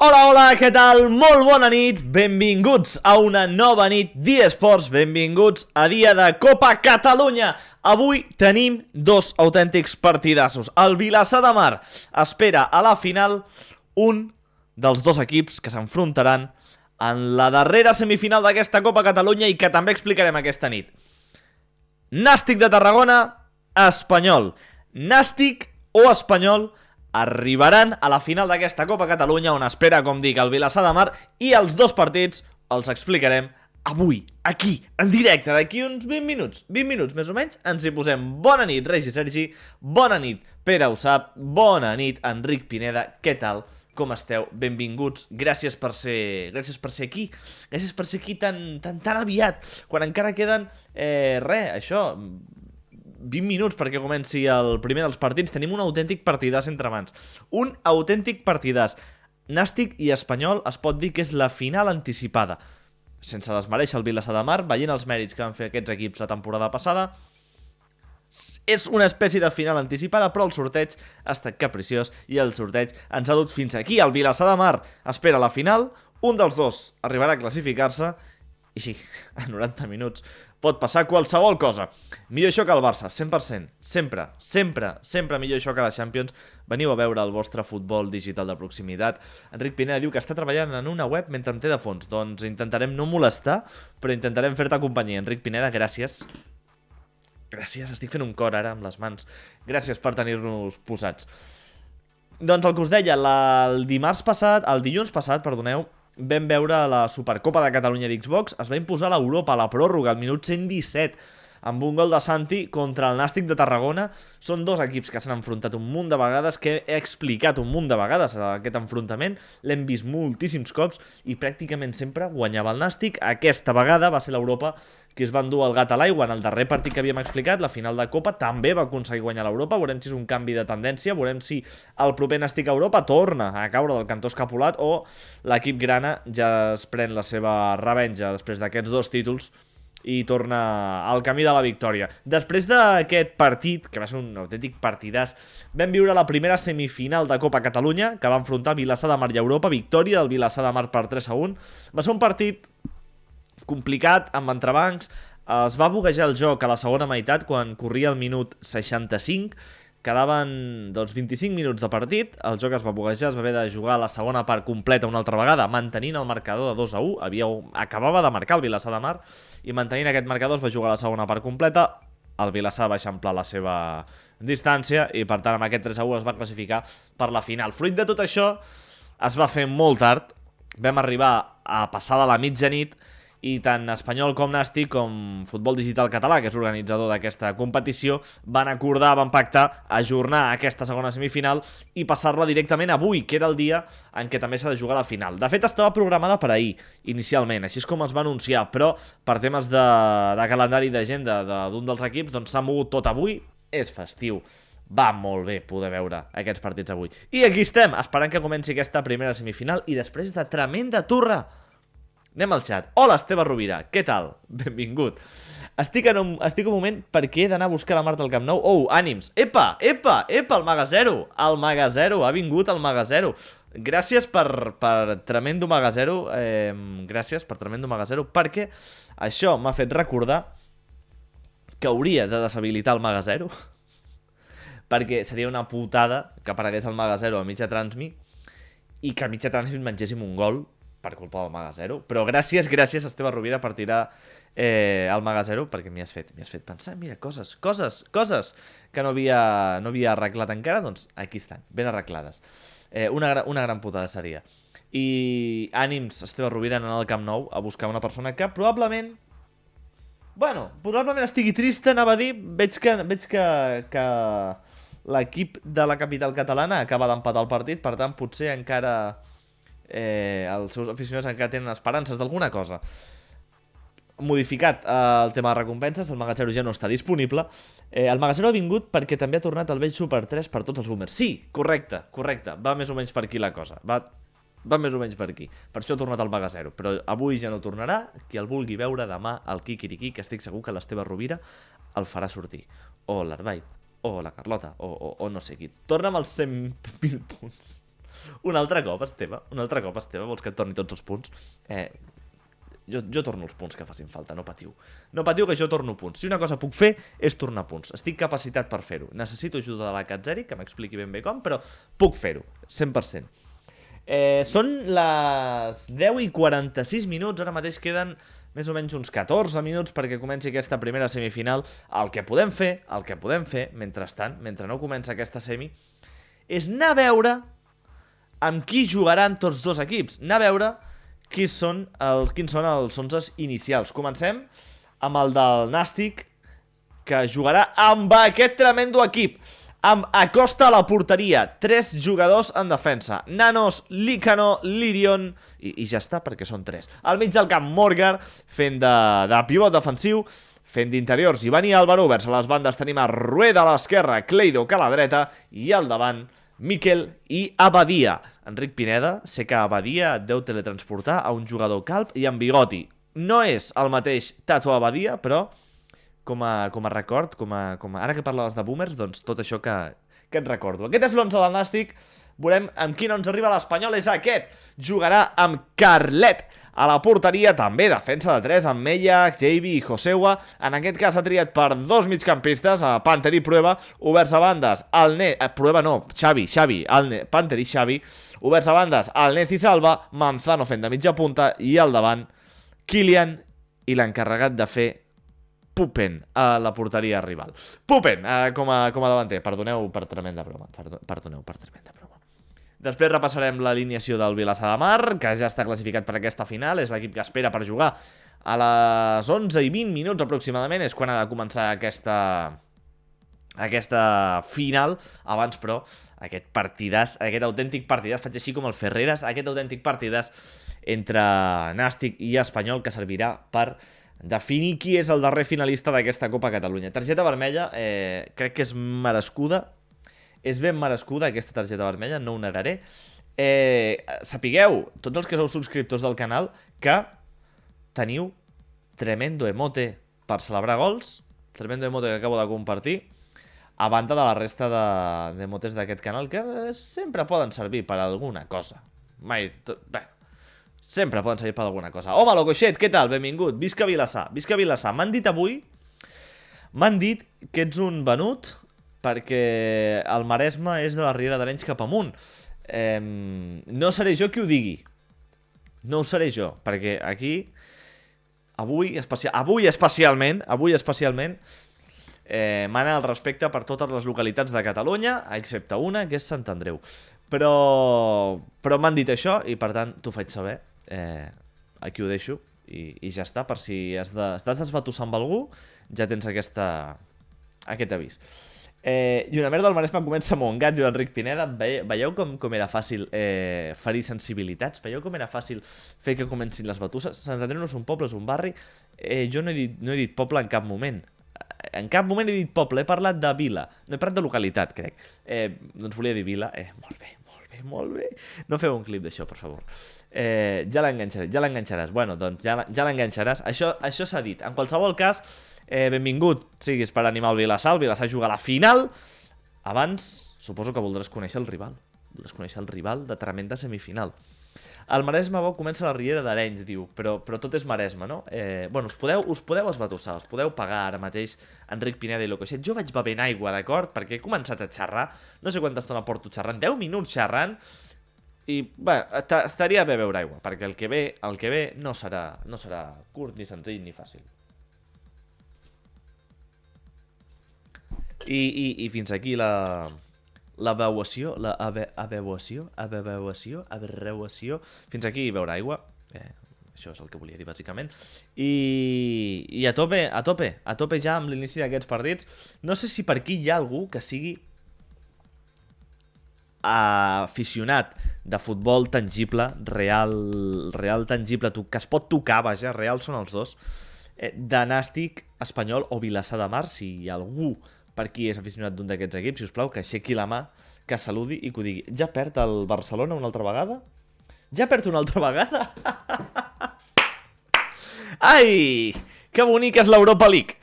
Hola, hola, què tal? Molt bona nit, benvinguts a una nova nit d'eSports, benvinguts a dia de Copa Catalunya. Avui tenim dos autèntics partidassos. El Vilassar de Mar espera a la final un dels dos equips que s'enfrontaran en la darrera semifinal d'aquesta Copa Catalunya i que també explicarem aquesta nit. Nàstic de Tarragona, Espanyol. Nàstic o Espanyol arribaran a la final d'aquesta Copa Catalunya, on espera, com dic, el Vilassar de Mar, i els dos partits els explicarem avui, aquí, en directe, d'aquí uns 20 minuts més o menys, ens hi posem. Bona nit, Regi Sergi, bona nit, Pere ho sap, bona nit, Enric Pineda, què tal? Com esteu? Benvinguts, gràcies per ser aquí, gràcies per ser aquí tan aviat, quan encara queden, això, 20 minuts perquè comenci el primer dels partits. Tenim un autèntic partidàs entre mans. Un autèntic partidàs. Nàstic i Espanyol es pot dir que és la final anticipada. Sense desmereixer el Vilassar de Mar, veient els mèrits que van fer aquests equips la temporada passada, és una espècie de final anticipada, però el sorteig ha estat capriciós i el sorteig ens ha dut fins aquí. El Vilassar de Mar espera la final, un dels dos arribarà a classificar-se i a 90 minuts pot passar qualsevol cosa. Millor això que el Barça, 100%. Sempre millor això que la Champions. Veniu a veure el vostre futbol digital de proximitat. Enric Pineda diu que està treballant en una web mentre em té de fons. Doncs intentarem no molestar, però intentarem fer-te companyia. Enric Pineda, gràcies. Gràcies, estic fent un cor ara amb les mans. Gràcies per tenir-nos posats. Doncs el que us deia, el dilluns passat, perdoneu, vam veure la Supercopa de Catalunya d'Xbox. Es va imposar l'Europa a la pròrroga al minut 117 amb un gol de Santi contra el Nàstic de Tarragona. Són dos equips que s'han enfrontat un munt de vegades, que he explicat un munt de vegades aquest enfrontament, l'hem vist moltíssims cops i pràcticament sempre guanyava el Nàstic. Aquesta vegada va ser l'Europa que es va endur el gat a l'aigua. En el darrer partit que havíem explicat, la final de Copa, també va aconseguir guanyar l'Europa. Veurem si és un canvi de tendència, veurem si el proper Nàstic a Europa torna a caure del cantó escapulat o l'equip grana ja es pren la seva revenja després d'aquests dos títols i torna al camí de la victòria. Després d'aquest partit, que va ser un autèntic partidàs, vam viure la primera semifinal de Copa Catalunya, que va enfrontar Vilassar de Mar i Europa, victòria del Vilassar de Mar per 3-1. Va ser un partit complicat, amb entrebancs. Es va buguejar el joc a la segona meitat quan corria el minut 65. Quedaven 25 minuts de partit, el joc es va buguejar, es va haver de jugar la segona part completa una altra vegada, mantenint el marcador de 2-1. Acabava de marcar el Vilassar de Mar i mantenint aquest marcador es va jugar la segona part completa. El Vilassar va eixamplar la seva distància i per tant amb aquest 3-1 es va classificar per la final. Fruit de tot això es va fer molt tard, vam arribar a passar de la mitjanit i tant Espanyol com Nàstic, com Futbol Digital Català, que és organitzador d'aquesta competició, van pactar ajornar aquesta segona semifinal i passar-la directament avui, que era el dia en què també s'ha de jugar la final. De fet, estava programada per ahir, inicialment, així és com es va anunciar, però per temes de calendari i d'agenda d'un dels equips, doncs s'ha mogut tot avui, és festiu. Va molt bé poder veure aquests partits avui. I aquí estem, esperant que comenci aquesta primera semifinal i després de tremenda turra. Anem al xat. Hola, Esteve Rovira, què tal? Benvingut. Estic un moment perquè he d'anar a buscar la Marta al Camp Nou. Oh, ànims. Epa, el Magazero. El Magazero, ha vingut el Magazero. Gràcies per tremendo Magazero. Gràcies per tremendo Magazero, perquè això m'ha fet recordar que hauria de deshabilitar el Magazero, perquè seria una putada que aparegués el Magazero a mitja transmi i que a mitja transmi mengéssim un gol per culpa del Magazero. Però gràcies Esteve Rovira per tirar el Magazero, perquè m'hi has fet pensar, mira, coses que no havia arreglat encara, doncs aquí estan, ben arreglades. Una gran putada seria. I ànims, Esteve Rovira, anant al Camp Nou a buscar una persona que probablement estigui trista, anava a dir. Veig que l'equip de la capital catalana acaba d'empatar el partit, per tant potser encara els seus aficionats encara tenen esperances d'alguna cosa. Modificat el tema de recompenses, el Magazero ja no està disponible. El Magazero ha vingut perquè també ha tornat el vell Super 3 per tots els boomers. Sí, correcte, va més o menys per aquí la cosa, va més o menys per aquí. Per això ha tornat el Magazero, però avui ja no tornarà. Qui el vulgui veure demà al Kikiriki, que estic segur que l'Esteve Rovira el farà sortir, o l'Arbait, o la Carlota, o no sé qui. Torna amb els 100.000 punts. Un altre cop, Esteve, vols que et torni tots els punts? Jo torno els punts que facin falta, no patiu. No patiu que jo torno punts. Si una cosa puc fer és tornar punts. Estic capacitat per fer-ho. Necessito ajuda de la Catzeri, que m'expliqui ben bé com, però puc fer-ho, 100%. Són les 10:46 minuts, ara mateix queden més o menys uns 14 minuts perquè comenci aquesta primera semifinal. El que podem fer, mentrestant, mentre no comença aquesta semi, és anar a veure amb qui jugaran tots dos equips. Anar a veure quins són els 11 inicials. Comencem amb el del Nàstic, que jugarà amb aquest tremendo equip. Amb Acosta a la porteria, 3 jugadors en defensa, Nanos, Lícano, Lirion i ja està, perquè són 3. Al mig del camp, Morgar, fent de pivot defensiu, fent d'interiors, Ivan i Álvaro. Oberts a les bandes tenim a Rueda a l'esquerra, Cleido a la dreta i al davant Miquel i Abadia. Enric Pineda, sé que Abadia et deu teletransportar a un jugador calb i amb bigoti. No és el mateix Tato Abadia, però com a record, ara que parlaves de boomers, doncs tot això que et recordo. Aquest és l'11 del Nàstic. Veurem amb quin ens arriba l'Espanyol. És aquest. Jugarà amb Carlet a la porteria, també defensa de 3 amb Mella, Xavi i Joseua. En aquest cas ha triat per 2 migcampistes, a Panther i Prueba, oberts a bandes, Panther i Xavi, oberts a bandes, Alnez i Salva, Manzano fent de mitja punta i al davant Kylian i l'encarregat de fer Pupen a la porteria rival. Pupen com a davanter. Perdoneu per tremenda broma. Després repassarem l'alineació del Vilassar de Mar, que ja està classificat per aquesta final. És l'equip que espera per jugar a les 11:20 minuts aproximadament. És quan ha de començar aquesta final. Abans, però, aquest autèntic partidàs, faig així com el Ferreras, aquest autèntic partidàs entre Nàstic i Espanyol, que servirà per definir qui és el darrer finalista d'aquesta Copa Catalunya. Targeta vermella, crec que és merescuda. És ben merescuda aquesta targeta vermella, no ho negaré. Sapigueu, tots els que sou subscriptors del canal, que teniu tremendo emote per celebrar gols. Tremendo emote que acabo de compartir. A banda de la resta d'emotes d'aquest canal, que sempre poden servir per alguna cosa. Sempre poden servir per alguna cosa. Home, Locoixet, què tal? Benvingut. Visca Vilassar. M'han dit avui, que ets un venut perquè el Maresme és de la Riera d'Arenys cap amunt. No seré jo qui ho digui. No ho seré jo, perquè aquí, avui especialment, mana el respecte per totes les localitats de Catalunya, excepte una, que és Sant Andreu. Però m'han dit això i, per tant, t'ho faig saber. Aquí ho deixo i ja està. Per si estàs desbatussant amb algú, ja tens aquest avís. I una merda del Maresme comença Montgat, diu Enric Pineda. Veieu com era fàcil ferir sensibilitats? Veieu com era fàcil fer que comencin les batusses? Sant Andreu no és un poble, és un barri. Jo no he dit poble en cap moment. En cap moment he dit poble, he parlat de vila. No he parlat de localitat, crec. Doncs volia dir vila. Molt bé. No feu un clip d'això, per favor. Ja l'enganxaràs. Bueno, doncs ja l'enganxaràs. Això s'ha dit. En qualsevol cas, benvingut siguis per animar el Vilassar. El Vilassar juga a la final. Abans, suposo que voldràs conèixer el rival. Voldràs conèixer el rival de tremenda semifinal. El Maresme comença a la Riera d'Arenys, diu, però tot és Maresme, no? Bueno, us podeu esbatussar, us podeu pagar ara mateix Enric Pineda i Locoixet. Jo vaig bevent aigua, d'acord? Perquè he començat a xerrar, no sé quanta estona porto xerrant, 10 minuts xerrant, i, bé, estaria bé beure aigua, perquè el que ve no serà curt, ni senzill, ni fàcil. I fins aquí l'abeuació, fins aquí beure aigua, això és el que volia dir bàsicament, i a tope ja amb l'inici d'aquests partits. No sé si per aquí hi ha algú que sigui aficionat de futbol tangible, real tangible, que es pot tocar, vaja, real són els dos, de Nàstic, Espanyol o Vilassar de Mar. Si hi ha algú per qui és aficionat d'un d'aquests equips, si us plau, que aixequi la mà, que saludi i que ho digui. Ja perd el Barcelona una altra vegada? Ai! Que bonic és l'Europa League!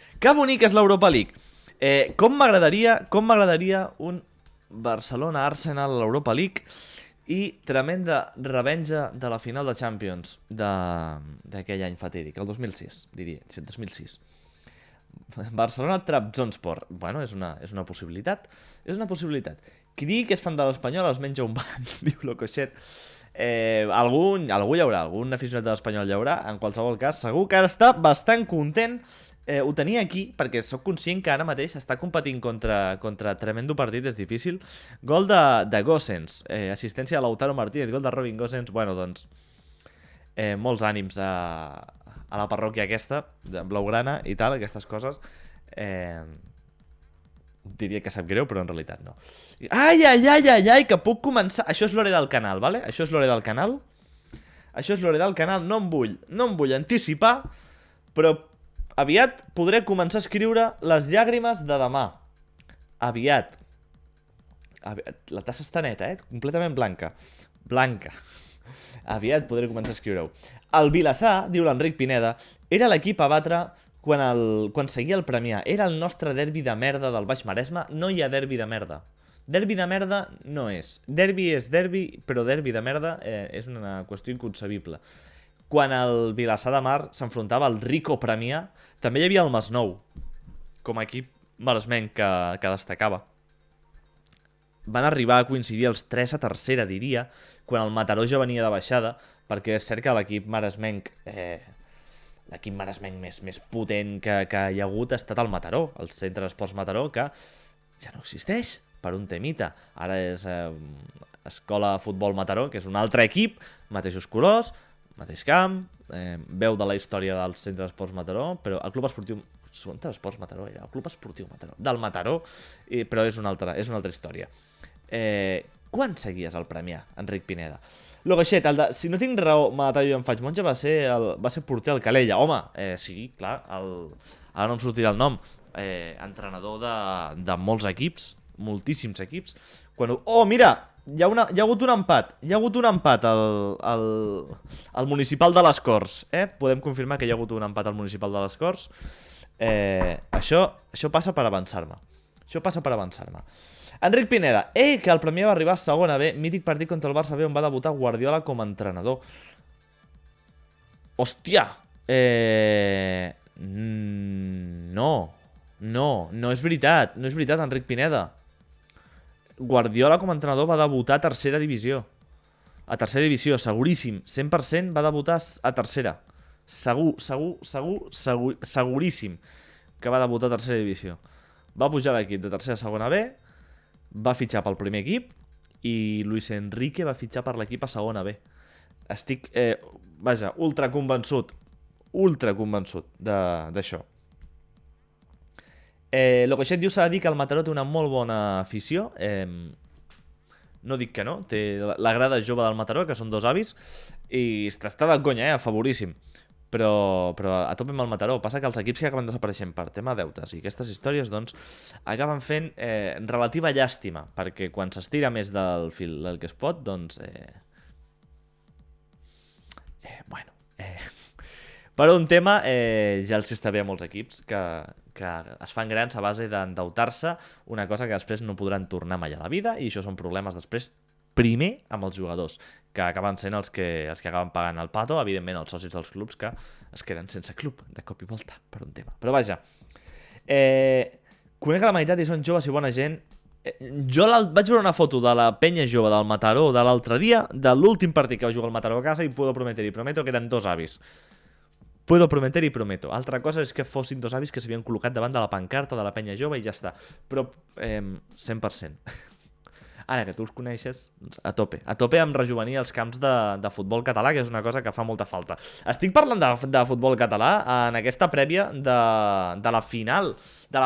Com m'agradaria un Barcelona-Arsenal a l'Europa League i tremenda revenja de la final de Champions d'aquell any fatídic, el 2006, diria, 2006. Barcelona-Trabzonspor. Bueno, és una possibilitat. És una possibilitat. Qui digui que és fan de l'Espanyol es menja un ban, diu Locoixet. Algú hi haurà, algun aficionat de l'Espanyol hi haurà. En qualsevol cas, segur que ara està bastant content. Ho tenia aquí perquè sóc conscient que ara mateix està competint contra tremendo partit, és difícil. Gol de Gosens, assistència de Lautaro Martínez, gol de Robin Gosens. Bueno, doncs, molts ànims a la parròquia aquesta, de Blaugrana i tal, aquestes coses. Diria que sap greu, però en realitat no. Ai, que puc començar... Això és l'hora del canal, vale? Això és l'hora del canal. Això és l'hora del canal, no em vull anticipar, però aviat podré començar a escriure les llàgrimes de demà. Aviat. La tassa està neta, completament blanca. Blanca. Aviat podré començar a escriure-ho. El Vilassar, diu l'Enric Pineda, era l'equip a batre quan seguia el Premià. Era el nostre derbi de merda del Baix Maresme. No hi ha derbi de merda. Derbi de merda no és. Derbi és derbi, però derbi de merda és una qüestió inconcebible. Quan el Vilassar de Mar s'enfrontava al Rico Premià, també hi havia el Masnou, com a equip maresmenc que destacava. Van arribar a coincidir els 3 a tercera, diria, quan el Mataró ja venia de baixada, perquè és cert que l'equip maresmenc més potent que hi ha hagut ha estat el Mataró, el Centre d'Esports Mataró, que ja no existeix per un temita. Ara és Escola Futbol Mataró, que és un altre equip, mateixos colors, mateix camp, veu de la història del Centre d'Esports Mataró, però el Club Esportiu... Centre d'Esports Mataró era el Club Esportiu Mataró, del Mataró, però és una altra història. Quan seguies el Premià, Enric Pineda? Logoixet, si no tinc raó, Matallo i em faig monja, va ser porter al Calella. Home, sí, clar, ara no em sortirà el nom. Entrenador de molts equips, moltíssims equips. Oh, mira, hi ha hagut un empat. Hi ha hagut un empat al Municipal de les Corts. Podem confirmar que hi ha hagut un empat al Municipal de les Corts. Això passa per avançar-me. Enric Pineda, que el Premià va arribar a segona B, mític partit contra el Barça B on va debutar Guardiola com a entrenador. Hòstia! No és veritat, Enric Pineda. Guardiola com a entrenador va debutar a tercera divisió. A tercera divisió, seguríssim. 100% va debutar a tercera. Seguríssim que va debutar a tercera divisió. Va pujar l'equip de tercera a segona B, va fitxar pel primer equip i Luis Enrique va fitxar per l'equip a segona B. Estic, ultra convençut d'això. Locoixet diu, s'ha de dir que el Mataró té una molt bona afició. No dic que no, té la grada jove del Mataró, que són 2 avis, i està de conya, favoríssim. Però a tope amb el Mataró. Passa que els equips que acaben desapareixent per tema deutes i aquestes històries, doncs, acaben fent relativa llàstima, perquè quan s'estira més del fil del que es pot, doncs... Per un tema, ja els està bé a molts equips que es fan grans a base d'endeutar-se, una cosa que després no podran tornar mai a la vida, i això són problemes després, primer amb els jugadors, que acaben sent els que acaben pagant el pato, evidentment els socis dels clubs que es queden sense club de cop i volta per un tema. Però vaja, conec la meitat i són joves i bona gent. Jo vaig veure una foto de la penya jove del Mataró de l'altre dia, de l'últim partit que va jugar el Mataró a casa, i puedo prometer y prometo que eren 2 avis. Puedo prometer y prometo. Altra cosa és que fossin 2 avis que s'havien col·locat davant de la pancarta de la penya jove i ja està. Però 100%. Ara que tu els coneixes, a tope amb rejuvenir els camps de futbol català, que és una cosa que fa molta falta. Estic parlant de futbol català en aquesta prèvia de la final, de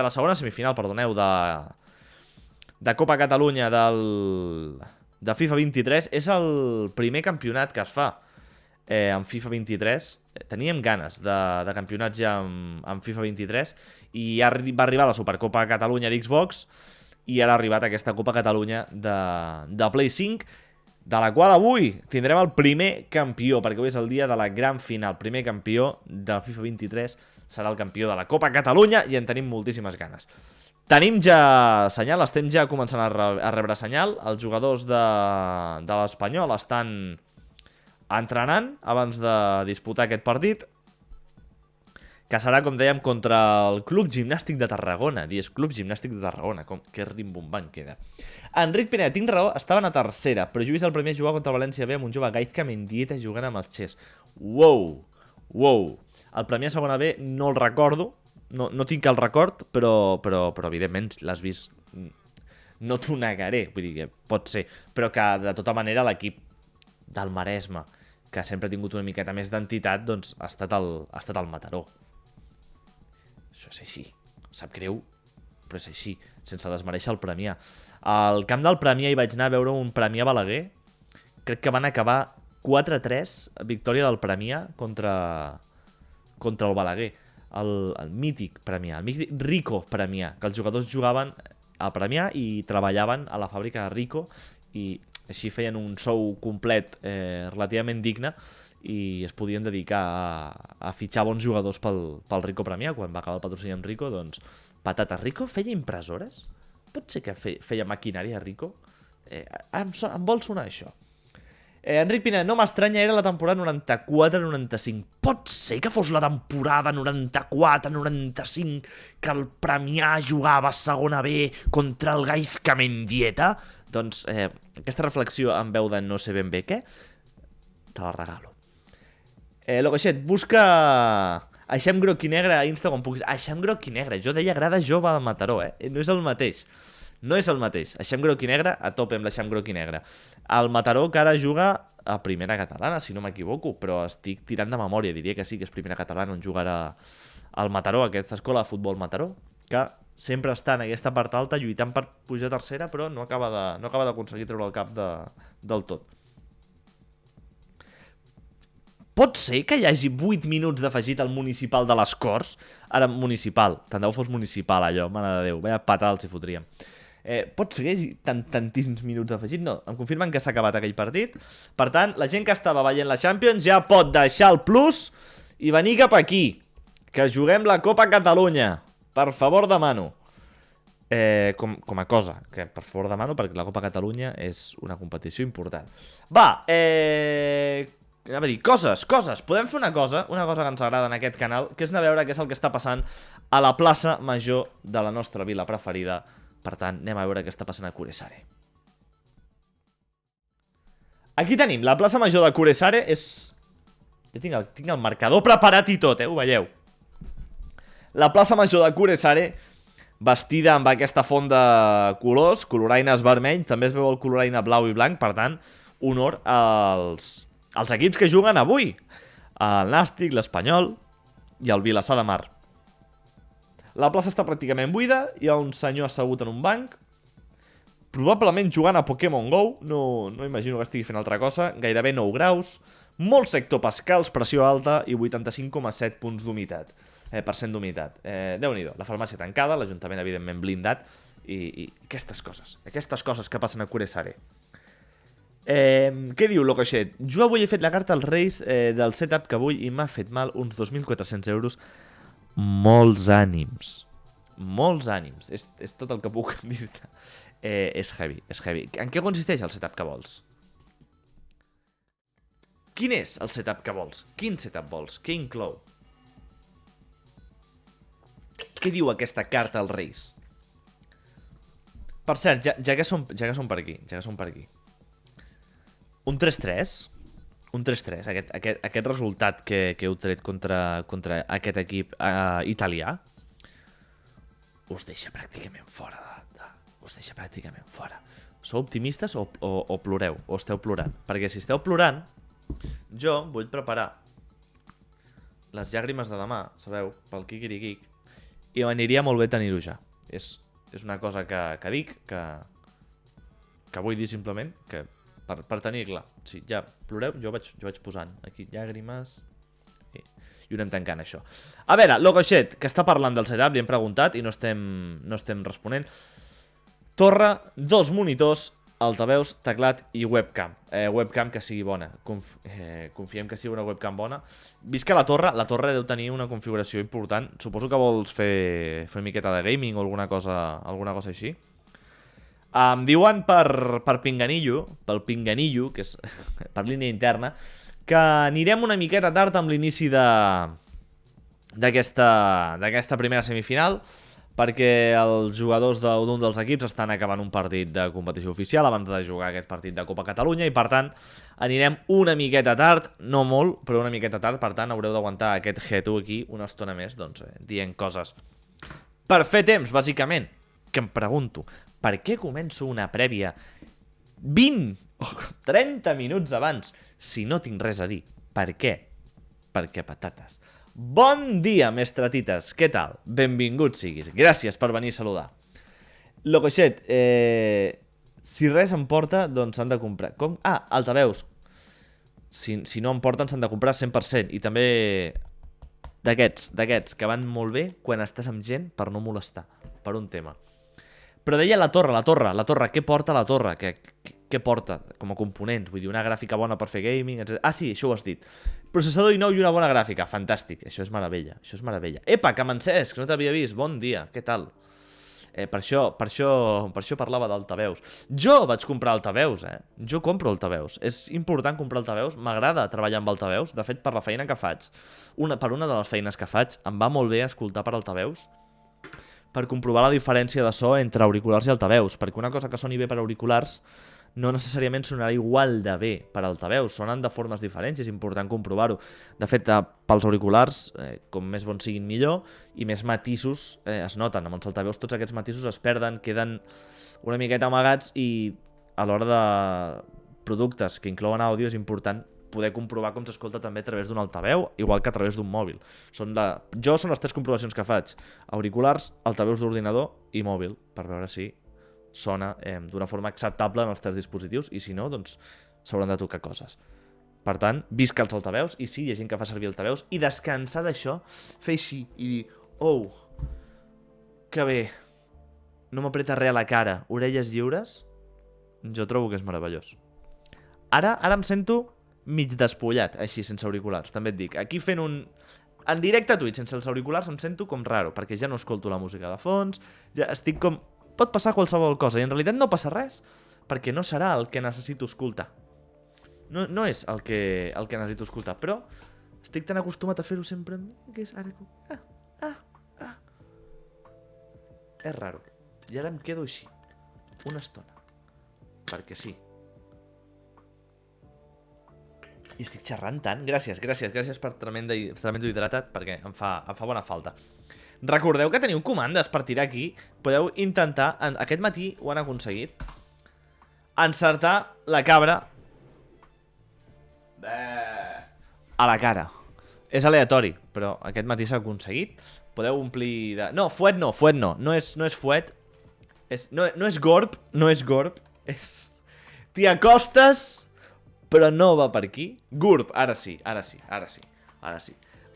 la segona semifinal, perdoneu, de Copa Catalunya de FIFA 23. És el primer campionat que es fa en FIFA 23. Teníem ganes de campionats ja en FIFA 23 i ja va arribar la Supercopa Catalunya d'Xbox i ara ha arribat aquesta Copa Catalunya de Play 5, de la qual avui tindrem el primer campió, perquè avui és el dia de la gran final. Primer campió del FIFA 23 serà el campió de la Copa Catalunya i en tenim moltíssimes ganes. Tenim ja senyal, estem ja començant a rebre senyal. Els jugadors de l'Espanyol estan entrenant abans de disputar aquest partit, que serà, com dèiem, contra el Club Gimnàstic de Tarragona. Dies Club Gimnàstic de Tarragona, que rimbombant queda. Enric Pineda, tinc raó, estaven a tercera, però jo he vist el primer jugar contra el València B amb un jove Gaizka Mendieta jugant amb els Xes. Wow, wow. El Premià segona B no el recordo, no tinc el record, però evidentment l'has vist, no t'ho negaré, vull dir que pot ser, però que de tota manera l'equip del Maresme, que sempre ha tingut una miqueta més d'entitat, doncs ha estat el Mataró. Això és així, sap greu, però és així, sense desmereixer el Premià. Al camp del Premià hi vaig anar a veure un Premià Balaguer, crec que van acabar 4-3, victòria del Premià contra el Balaguer. El mític Premià, el mític Rico Premià, que els jugadors jugaven a Premià i treballaven a la fàbrica de Rico i així feien un sou complet relativament digne i es podien dedicar a fitxar bons jugadors pel Rico Premià. Quan va acabar el patrocini amb Rico, doncs patata. Rico feia impressores? Pot ser que feia maquinària Rico? Em vol sonar això. Enric Pineda, no m'estranya, era la temporada 94-95. Pot ser que fos la temporada 94-95 que el Premià jugava a segona B contra el Gaizka Mendieta? Doncs aquesta reflexió en veu de no sé ben bé què, te la regalo. Logoixet, busca Aixem Groc i Negre a Insta quan puguis. Aixem Groc i Negre, jo deia grada jove al Mataró, no és el mateix. No és el mateix. Aixem Groc i Negre, a tope amb l'Aixem Groc i Negre. El Mataró, que ara juga a Primera Catalana, si no m'equivoco, però estic tirant de memòria, diria que sí, que és Primera Catalana on jugarà el Mataró, aquesta escola de futbol Mataró, que sempre està en aquesta part alta lluitant per pujar a tercera, però no acaba d'aconseguir treure el cap del tot. Pot ser que hi hagi 8 minuts d'afegit al municipal de les Corts? Ara, municipal, tant de bo fos municipal allò, mare de Déu, veia patada els hi fotríem. Pot ser que hi hagi tantíssims minuts d'afegit? No, em confirmen que s'ha acabat aquell partit. Per tant, la gent que estava veient la Champions ja pot deixar el plus i venir cap aquí, que juguem la Copa Catalunya. Per favor, demano. Com a cosa, que per favor demano, perquè la Copa Catalunya és una competició important. Va, anava a dir, coses. Podem fer una cosa que ens agrada en aquest canal, que és anar a veure què és el que està passant a la plaça major de la nostra vila preferida. Per tant, anem a veure què està passant a Kuressaare. Aquí tenim, la plaça major de Kuressaare és... Ja tinc el marcador preparat i tot, ho veieu. La plaça major de Kuressaare, vestida amb aquesta font de colors, coloraines vermell, també es veu el coloraina blau i blanc, per tant, honor als equips que juguen avui. El Nàstic, l'Espanyol i el Vilassar de Mar. La plaça està pràcticament buida, hi ha un senyor assegut en un banc, probablement jugant a Pokémon GO, no imagino que estigui fent altra cosa, gairebé 9 graus, molt sector pascals, pressió alta i 85,7 punts d'humitat, % d'humitat. Déu-n'hi-do, la farmàcia tancada, l'Ajuntament evidentment blindat i aquestes coses que passen a Kuressaare. Què diu Locoixet? Jo avui he fet la carta als Reis del setup que vull i m'ha fet mal uns 2.400 euros. Molts ànims. És tot el que puc dir-te. És heavy. En què consisteix el setup que vols? Quin és el setup que vols? Quin setup vols? Què inclou? Què diu aquesta carta als Reis? Per cert, ja que som per aquí. Un 3-3. Un 3-3, aquest resultat que heu tret contra aquest equip italià us deixa pràcticament fora. Sou optimistes o ploreu? O esteu plorant? Perquè si esteu plorant, jo vull preparar les llàgrimes de demà, sabeu, pel quiquiriquic, i m'aniria molt bé tenir-ho ja. És una cosa que dic, que vull dir simplement, que per tenir-la. Si ja ploreu, jo vaig posant aquí llàgrimes i ho anem tancant, això. A veure, Locoixet, que està parlant del setup, li hem preguntat i no estem responent. Torre, 2 monitors, Altaveus, teclat i webcam. Webcam que sigui bona. Confiem que sigui una webcam bona. Vist que la torre deu tenir una configuració important. Suposo que vols fer una miqueta de gaming o alguna cosa així. Em diuen per Pinganillo, pel Pinganillo, que és per línia interna, que anirem una miqueta tard amb l'inici d'aquesta primera semifinal, perquè els jugadors d'un dels equips estan acabant un partit de competició oficial abans de jugar aquest partit de Copa Catalunya i per tant anirem una miqueta tard, no molt, però una miqueta tard, per tant haureu d'aguantar aquest G2 aquí una estona més, doncs, dient coses per fer temps, bàsicament. Que em pregunto, per què començo una prèvia 20 o 30 minuts abans si no tinc res a dir? Per què? Perquè patates. Bon dia, mestratites, què tal? Benvinguts siguis, gràcies per venir a saludar. Locoixet, si res em porta, doncs s'han de comprar. Com? Ah, altaveus. Si no em porten s'han de comprar 100%. I també d'aquests, que van molt bé quan estàs amb gent per no molestar, per un tema. Però deia la torre, què porta la torre? Què porta com a components? Vull dir, una gràfica bona per fer gaming, etc. Ah, sí, això ho has dit. Processador i nou i una bona gràfica, fantàstic, això és meravella, Epa, que Cesc, no t'havia vist, bon dia, què tal? Per això parlava d'altaveus. Jo vaig comprar altaveus, Jo compro altaveus. És important comprar altaveus, m'agrada treballar amb altaveus. De fet, per la feina que faig, per una de les feines que faig, em va molt bé escoltar per altaveus, per comprovar la diferència de so entre auriculars i altaveus, perquè una cosa que soni bé per auriculars no necessàriament sonarà igual de bé per altaveus, sonen de formes diferents i és important comprovar-ho. De fet, pels auriculars, com més bons siguin millor, i més matisos es noten. Amb els altaveus tots aquests matisos es perden, queden una miqueta amagats i a l'hora de productes que inclouen àudio és important poder comprovar com s'escolta també a través d'un altaveu, igual que a través d'un mòbil. Són les 3 comprovacions que faig. Auriculars, altaveus d'ordinador i mòbil, per veure si sona d'una forma acceptable en els 3 dispositius i si no, doncs s'hauran de tocar coses. Per tant, visca els altaveus i sí, hi ha gent que fa servir altaveus i descansar d'això, fer així i dir, oh, que bé, no m'apreta res a la cara, orelles lliures, jo trobo que és meravellós. Ara em sento mig despullat, així, sense auriculars, també et dic. Aquí fent en directe a Twitch, sense els auriculars, em sento com raro, perquè ja no escolto la música de fons, ja estic com... Pot passar qualsevol cosa, i en realitat no passa res, perquè no serà el que necessito escoltar. No és el que necessito escoltar, però estic tan acostumat a fer-ho sempre amb mi, que és ara com... És raro. I ara em quedo així, una estona, perquè sí. I estic xerrant tant. Gràcies per tremendo hidratat, perquè em fa bona falta. Recordeu que teniu comandes per tirar aquí. Podeu intentar, aquest matí ho han aconseguit, encertar la cabra a la cara. És aleatori, però aquest matí s'ha aconseguit. Podeu omplir de... No, fuet no. No és fuet. No és gorb. És... T'hi acostes... Però no va per aquí. Gurb, ara sí.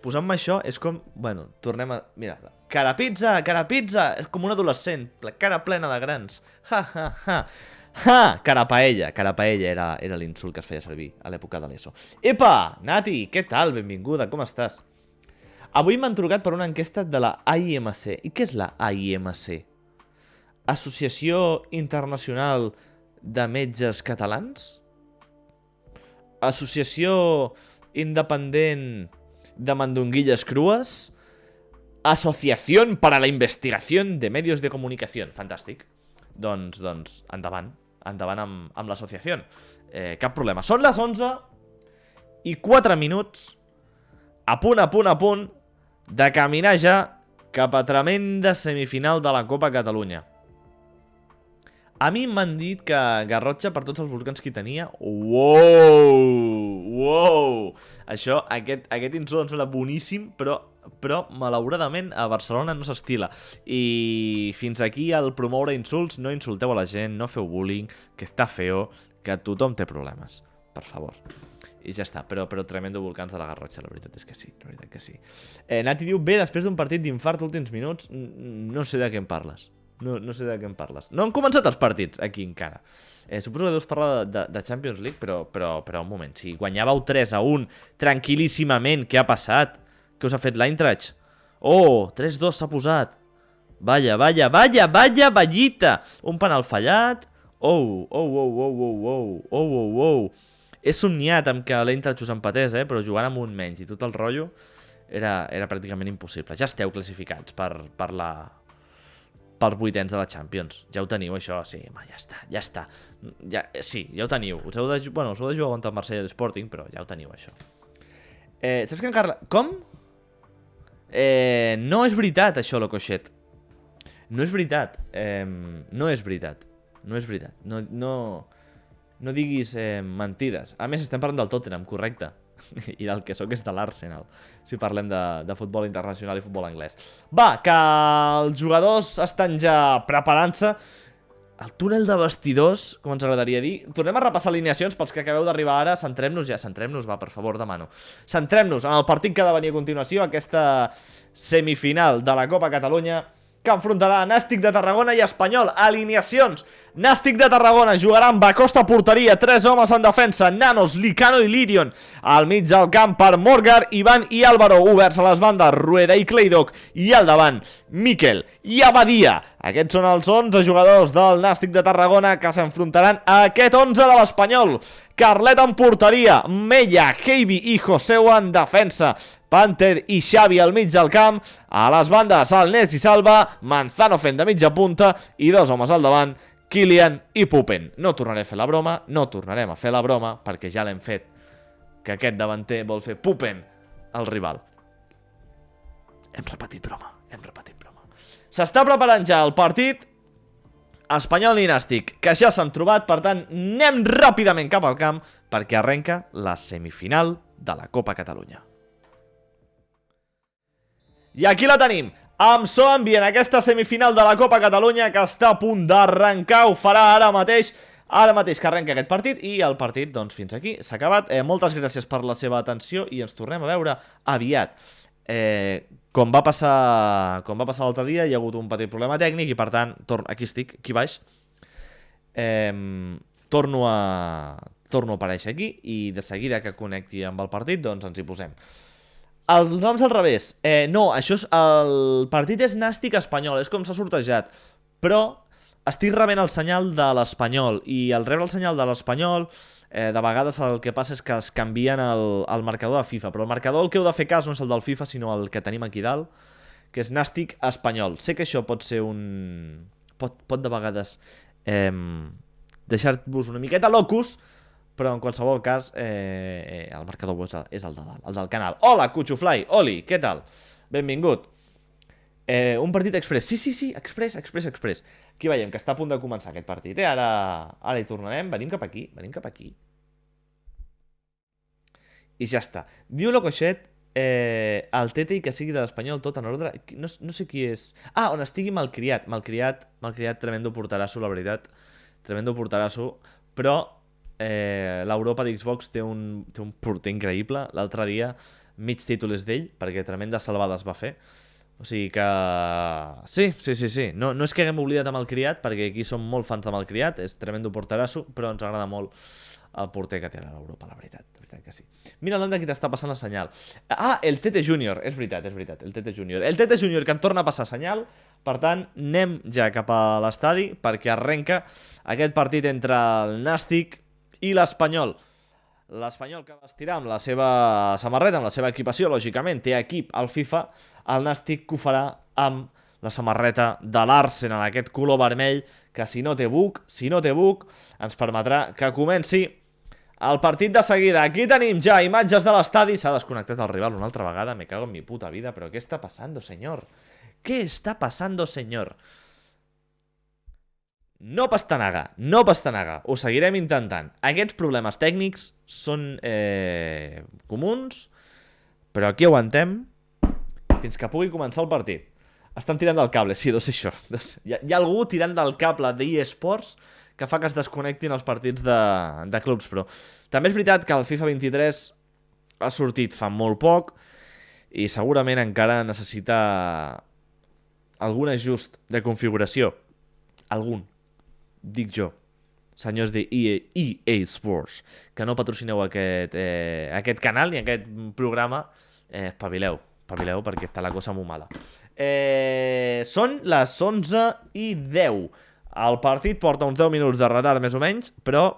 Posant-me això és com... Bueno, tornem a... Mira, cara pizza! És com un adolescent, la cara plena de grans. Ha! Cara paella era l'insult que es feia servir a l'època de l'ESO. Epa, Nati, què tal? Benvinguda, com estàs? Avui m'han trucat per una enquesta de la AIMC. I què és la AIMC? Associació Internacional de Metges Catalans? Associació Independent de Mandonguilles Crues? Asociación para la Investigación de Medios de Comunicación. Fantàstic. Doncs endavant amb l'associació. Cap problema. Són les 11 i 4 minuts a punt de caminar ja cap a tremenda semifinal de la Copa Catalunya. A mi m'han dit que Garrotxa, per tots els volcans que hi tenia... Wow! Això, aquest insult em sembla boníssim, però malauradament a Barcelona no s'estila. I fins aquí al promoure insults, no insulteu a la gent, no feu bullying, que està feo, que tothom té problemes. Per favor. I ja està, però tremendo volcans de la Garrotxa, la veritat és que sí, Nati diu, bé, després d'un partit d'infart últims minuts, no sé de què em parles. No sé de què em parles. No han començat els partits, aquí encara. Suposo que deus parlar de Champions League, però un moment. Si guanyàveu 3-1 tranquil·líssimament, què ha passat? Què us ha fet l'Eintracht? Oh, 3-2 s'ha posat. Vaya, vallita. Un penal fallat. Oh. He somniat amb que l'Eintracht us empatés, però jugant amb un menys i tot el rotllo era pràcticament impossible. Ja esteu classificats per vuitens de la Champions. Ja ho teniu, això, sí, home, ja està. Sí, ja ho teniu. Us heu de jugar contra el Marsella i l'Sporting, però ja ho teniu, això. Saps que encara... Com? No és veritat, això, Locoixet. No és veritat. No és veritat. No diguis mentides. A més, estem parlant del Tottenham, correcte. I del que sóc és de l'Arsenal, si parlem de futbol internacional i futbol anglès. Va, que els jugadors estan ja preparant-se. El túnel de vestidors, com ens agradaria dir. Tornem a repassar alineacions pels que acabeu d'arribar ara. Centrem-nos, va, per favor, demano. Centrem-nos en el partit que ha de venir a continuació, aquesta semifinal de la Copa Catalunya, que enfrontarà Nàstic de Tarragona i Espanyol. Alineacions. Nàstic de Tarragona jugarà amb Acosta a porteria, 3 homes en defensa, Nanos, Licano i Lirion. Al mig del camp per Morgar, Ivan i Álvaro, oberts a les bandes, Rueda i Kleidok, i al davant Miquel i Abadia. Aquests són els 11 jugadors del Nàstic de Tarragona que s'enfrontaran a aquest 11 de l'Espanyol. Carlet en porteria, Mella, Heibi i Joseu en defensa, Panther i Xavi al mig del camp, a les bandes Alnés i Salva, Manzano fent de mitja punta i 2 homes al davant, Kylian i Pupen. No tornarem a fer la broma, perquè ja l'hem fet, que aquest davanter vol fer Pupen al rival. Hem repetit broma. S'està preparant ja el partit Espanyol i Nàstic, que ja s'han trobat, per tant, anem ràpidament cap al camp, perquè arrenca la semifinal de la Copa Catalunya. I aquí la tenim, amb so ambient, aquesta semifinal de la Copa Catalunya que està a punt d'arrencar, ho farà ara mateix que arrenca aquest partit, i el partit, doncs, fins aquí, s'ha acabat. Moltes gràcies per la seva atenció i ens tornem a veure aviat. Com va passar l'altre dia, hi ha hagut un petit problema tècnic i, per tant, aquí estic, aquí baix. Torno a aparèixer aquí i de seguida que connecti amb el partit, doncs ens hi posem. Els noms al revés. No, això és... El partit és Nàstic Espanyol, és com s'ha sortejat. Però estic rebent el senyal de l'Espanyol, i al rebre el senyal de l'Espanyol, de vegades el que passa és que es canvien el marcador de FIFA. Però el marcador el que heu de fer cas no és el del FIFA, sinó el que tenim aquí dalt, que és Nàstic Espanyol. Sé que això pot ser un... Pot de vegades deixar-vos una miqueta locus, però en qualsevol cas el marcador és el de dalt, el del canal. Hola, Cuchufly, Oli, què tal? Benvingut. Un partit express, sí, express. Aquí veiem que està a punt de començar aquest partit, Ara hi tornarem, venim cap aquí. I ja està. Diu Locoixet, el Tete i que sigui de l'Espanyol tot en ordre. No sé qui és... on estigui Malcriat, tremendo porterasso, la veritat. Tremendo porterasso, però... l'Europa d'Xbox té un porter increïble. L'altre dia mig títol és d'ell, perquè tremendes salvades va fer. O sigui que... Sí. No és que haguem oblidat amb el Criat, perquè aquí som molt fans de Malcriat, és tremendo porterasso, però ens agrada molt el porter que té a l'Europa, la veritat que sí. Mira l'onda qui t'està passant la senyal. El Tete Júnior, és veritat, el Tete Júnior. El Tete Júnior que em torna a passar senyal, per tant, anem ja cap a l'estadi, perquè arrenca aquest partit entre el Nàstic i l'Espanyol. L'Espanyol que vestirà amb la seva samarreta, amb la seva equipació, lògicament, té equip al FIFA. El Nàstic que ho farà amb la samarreta de l'Arsenal, aquest color vermell, que si no té buc, ens permetrà que comenci el partit de seguida. Aquí tenim ja imatges de l'estadi. S'ha desconnectat el rival una altra vegada, me cago en mi puta vida, però què està passant, senyor? Què està passant, senyor? No pastanaga, ho seguirem intentant. Aquests problemes tècnics són comuns, però aquí aguantem fins que pugui començar el partit. Estan tirant del cable, sí, deu ser això. Hi ha algú tirant del cable d'eSports que fa que es desconnectin els partits de clubs, però també és veritat que el FIFA 23 ha sortit fa molt poc i segurament encara necessita algun ajust de configuració. Algun. Dic jo. Senyors de EA Sports, que no patrocineu aquest canal ni aquest programa, espavileu perquè està la cosa molt mala. Són les 11:10. El partit porta uns 10 minuts de retard més o menys, però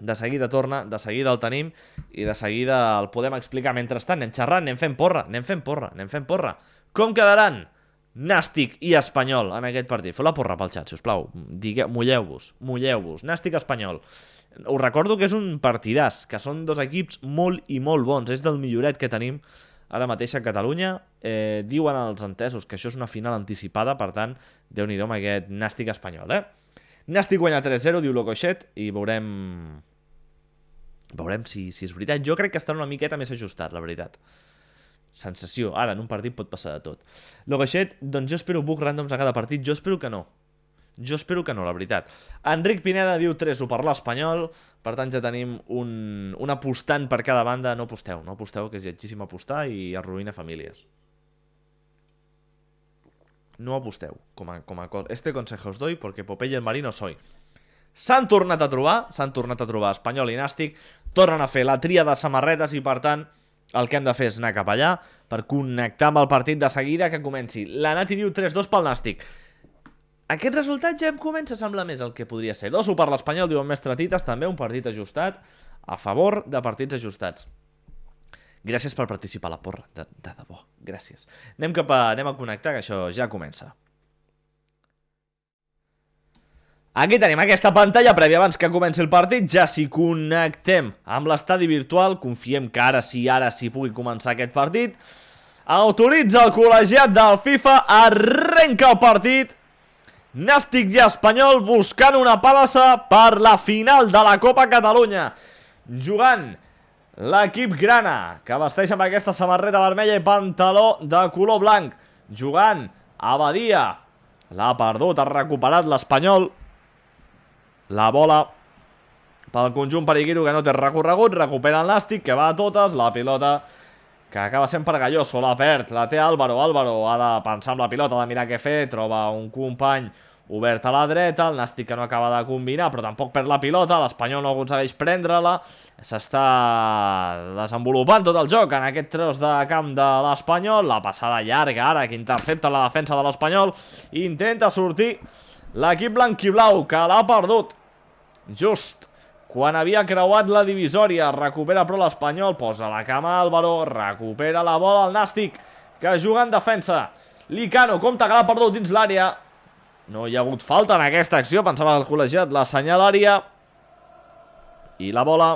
de seguida torna, de seguida el tenim i de seguida el podem explicar. Mentrestant anem xerrant, anem fent porra. Com quedaran Nàstic i Espanyol en aquest partit? Feu la porra pel xat, sisplau. Mulleu-vos. Nàstic Espanyol. Us recordo que és un partidàs, que són dos equips molt i molt bons. És del milloret que tenim ara mateix a Catalunya. Diuen els entesos que això és una final anticipada, per tant, Déu-n'hi-do amb aquest Nàstic Espanyol, Nàstic guanya 3-0, diu Locoixet, i veurem si és veritat. Jo crec que estarà una miqueta més ajustat, la veritat. Sensació. Ara, en un partit pot passar de tot. Locoixet, doncs jo espero book randoms a cada partit. Jo espero que no, la veritat. Enric Pineda diu 3-1 per l'Espanyol. Per tant, ja tenim un apostant per cada banda. No aposteu, que és lletgíssim apostar i arruïna famílies. No aposteu. Este consejo os doy porque Popeye el Marino soy. S'han tornat a trobar Espanyol i Nàstic. Tornen a fer la tria de samarretes i, per tant, el que hem de fer és anar cap allà per connectar amb el partit de seguida que comenci. La Nati diu 3-2 pel Nàstic. Aquest resultat ja em comença a semblar més el que podria ser. 2-1 per l'Espanyol, diuen Mestre Tites, també un partit ajustat, a favor de partits ajustats. Gràcies per participar a la porra, de debò, gràcies. Anem a connectar, que això ja comença. Aquí tenim aquesta pantalla prèvia abans que comenci el partit. Ja s'hi connectem amb l'estadi virtual. Confiem que ara sí pugui començar aquest partit. Autoritza el col·legiat del FIFA. Arrenca el partit. Nàstic i Espanyol buscant una palassa per la final de la Copa Catalunya. Jugant l'equip grana, que vesteix amb aquesta samarreta vermella i pantaló de color blanc. Jugant Abadia. L'ha perdut, ha recuperat l'Espanyol. La bola pel conjunt periquito que no té recorregut. Recupera el Nàstic, que va a totes. La pilota que acaba sent per Galloso, la perd, la té Álvaro. Álvaro ha de pensar amb la pilota, ha de mirar què fer. Troba un company obert a la dreta. El Nàstic que no acaba de combinar, però tampoc perd la pilota. L'Espanyol no aconsegueix prendre-la. S'està desenvolupant tot el joc en aquest tros de camp de l'Espanyol. La passada llarga ara que intercepta la defensa de l'Espanyol. Intenta sortir l'equip blanquiblau, que l'ha perdut just quan havia creuat la divisòria. Recupera però l'Espanyol, posa la cama Álvaro, recupera la bola el Nàstic, que juga en defensa. Licano, compte que l'ha perdut dins l'àrea. No hi ha hagut falta en aquesta acció, pensava que el col·legiat l'assenyalaria. I la bola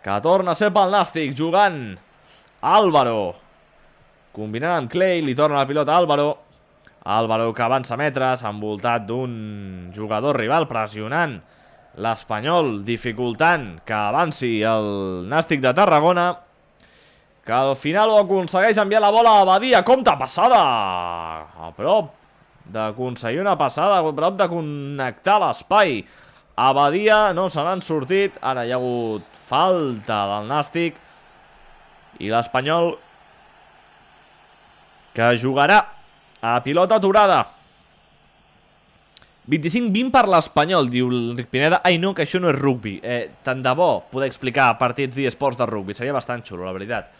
que torna a ser pel Nàstic, jugant Álvaro, combinant amb Clay, li torna la pilota a Álvaro. Álvaro que avança metres, envoltat d'un jugador rival, pressionant l'Espanyol, dificultant que avanci el Nàstic de Tarragona, que al final ho aconsegueix enviar la bola a Abadia. Compte, passada a prop d'aconseguir una passada, a prop de connectar l'espai. Abadia no se n'han sortit. Ara hi ha hagut falta del Nàstic i l'Espanyol que jugarà a pilota aturada. 25-20 per l'Espanyol, diu Enric Pineda. Ai no, que això no és rugbi. Tant de bo poder explicar partits d'esports de rugbi. Seria bastant xulo, la veritat.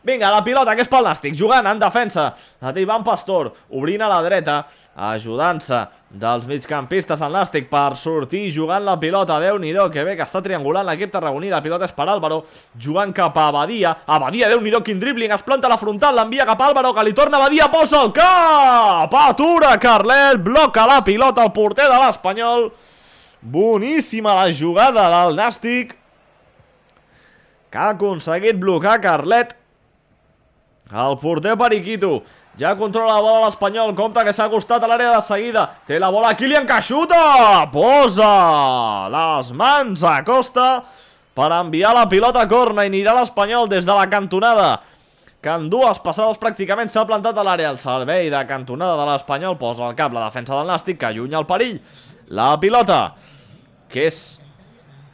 Vinga, la pilota, que és pel Nàstic, jugant en defensa. La té Ivan Pastor, obrint a la dreta, ajudant-se dels migcampistes al Nàstic per sortir jugant la pilota. Déu-n'hi-do, que bé que està triangulant l'equip tarragoní. La pilota és per Álvaro, jugant cap a Abadia. Abadia, Déu-n'hi-do, quin dribbling, es planta a la frontal, l'envia cap a Álvaro, que li torna Abadia, posa el cap, atura Carlet, bloca la pilota el porter de l'Espanyol. Boníssima la jugada del Nàstic, que ha aconseguit blocar Carlet. El porter Periquito ja controla la bola l'Espanyol. Compte que s'ha acostat a l'àrea de seguida. Té la bola Kylian, que xuta, posa les mans a costa per enviar la pilota a corna. I anirà l'Espanyol des de la cantonada, que en dues passades pràcticament s'ha plantat a l'àrea. El servei de cantonada de l'Espanyol posa al cap la defensa del Nàstic, que allunya el perill. La pilota, que és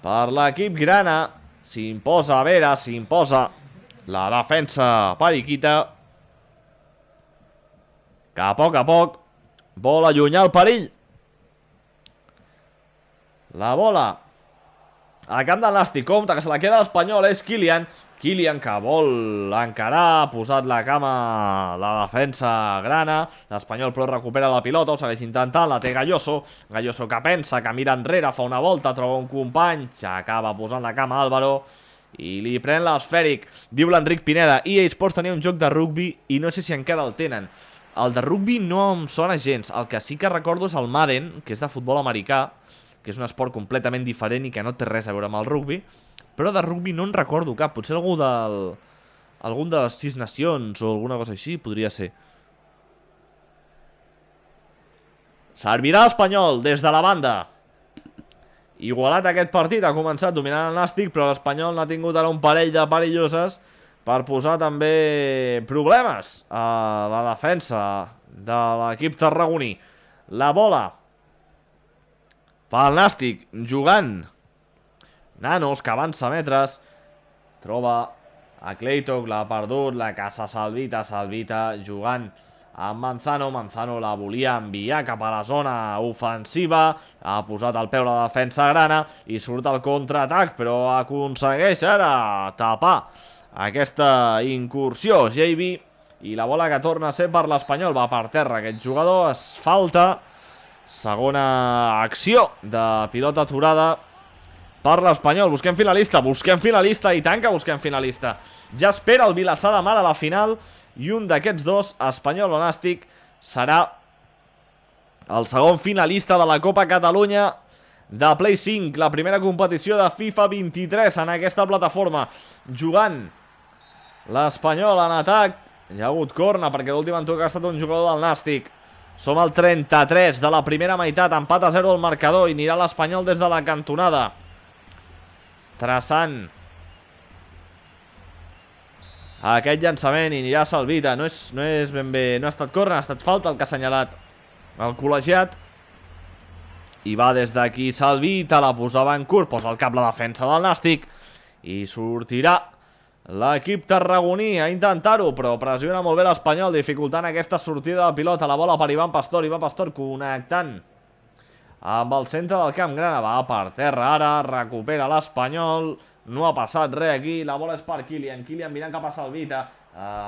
per l'equip grana, s'imposa a Vera, s'imposa la defensa periquita, que a poc vol allunyar el perill La bola a camp del Nàstic, compte que se la queda l'Espanyol, és Kylian que vol encarar, ha posat la cama la defensa grana, l'Espanyol però recupera la pilota, ho segueix intentant, la té Galloso que pensa, que mira enrere, fa una volta, troba un company, s'acaba posant la cama Álvaro i li pren l'esfèric. Diu l'Enric Pineda, EA Sports tenia un joc de rugbi i no sé si encara el tenen. El de rugbi no em sona gens, el que sí que recordo és el Madden, que és de futbol americà, que és un esport completament diferent i que no té res a veure amb el rugbi, però de rugbi no en recordo cap. Potser algun de les 6 nacions o alguna cosa així podria ser. Servirà l'Espanyol des de la banda. Igualat aquest partit, ha començat dominant el Nàstic, però l'Espanyol n'ha tingut ara un parell de perilloses per posar també problemes a la defensa de l'equip tarragoní. La bola pel Nàstic, jugant. Nanos, que avança metres. Troba a Cleitok, l'ha perdut, la caça Salvita jugant amb Manzano la volia enviar cap a la zona ofensiva, ha posat el peu la defensa grana i surt el contraatac, però aconsegueix ara tapar aquesta incursió JB, i la bola que torna a ser per l'Espanyol, va per terra aquest jugador, es falta. Segona acció de pilota aturada per l'Espanyol. Busquem finalista, i tant que busquem finalista. Ja espera el Vilassar de Mar a la final, i un d'aquests dos, Espanyol o Nàstic, serà el segon finalista de la Copa Catalunya de Play 5, la primera competició de FIFA 23 en aquesta plataforma. Jugant l'Espanyol en atac, hi ha hagut corna perquè l'últim en toca ha estat un jugador del Nàstic. Som al 33 de la primera meitat, empat a 0 al marcador, i anirà l'Espanyol des de la cantonada, traçant aquest llançament, i anirà Salvita. No és ben bé, no ha estat corna, ha estat falta el que ha assenyalat el col·legiat, i va des d'aquí Salvita, la posava en curt, posa el cap la defensa del Nàstic i sortirà l'equip tarragoní a intentar-ho, però pressiona molt bé l'Espanyol, dificultant aquesta sortida de pilota. La bola per Ivan Pastor connectant amb el centre del camp grana, va per terra ara, recupera l'Espanyol, no ha passat res aquí, la bola és per Kylian mirant cap a Salvita,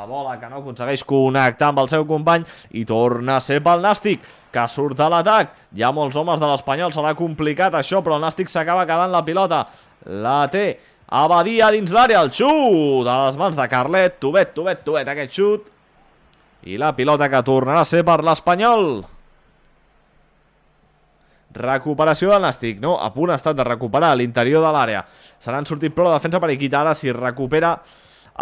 bola que no aconsegueix connectar amb el seu company, i torna a ser pel Nàstic, que surt a l'atac. Hi ha molts homes de l'Espanyol, serà complicat això, però el Nàstic s'acaba quedant la pilota, la té a Badia dins l'àrea, el xut a les mans de Carlet, tubet aquest xut, i la pilota que tornarà a ser per l'Espanyol. Recuperació del Nàstic, no? A punt ha estat de recuperar l'interior de l'àrea, se n'han sortit prou la defensa per Iquita. Ara si recupera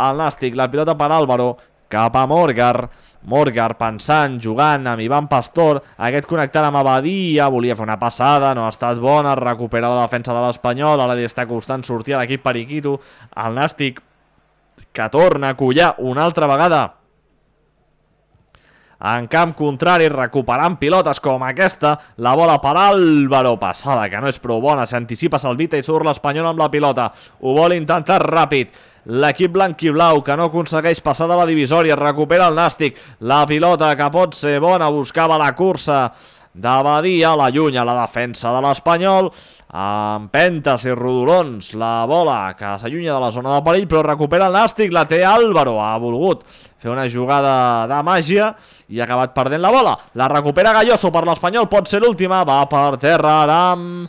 el Nàstic, la pilota per Álvaro, cap a Morgar pensant, jugant amb Ivan Pastor, aquest connectant amb Abadia, volia fer una passada, no ha estat bona, recupera la defensa de l'Espanyol, ara li està costant sortir a l'equip Periquito, el Nàstic que torna a collar una altra vegada en camp contrari, recuperant pilotes com aquesta, la bola per Álvaro, passada que no és prou bona, s'anticipa Salvita i surt l'Espanyol amb la pilota, ho vol intentar ràpid, l'equip blanquiblau que no aconsegueix passar de la divisòria, recupera el Nàstic, la pilota que pot ser bona, buscava la cursa de Badia, la llunya la defensa de l'Espanyol, empentes i rodolons, la bola que s'allunya de la zona de perill, però recupera el Nàstic, la té Álvaro, ha volgut fer una jugada de màgia i ha acabat perdent la bola, la recupera Galloso per l'Espanyol, pot ser l'última, va per terra Aram,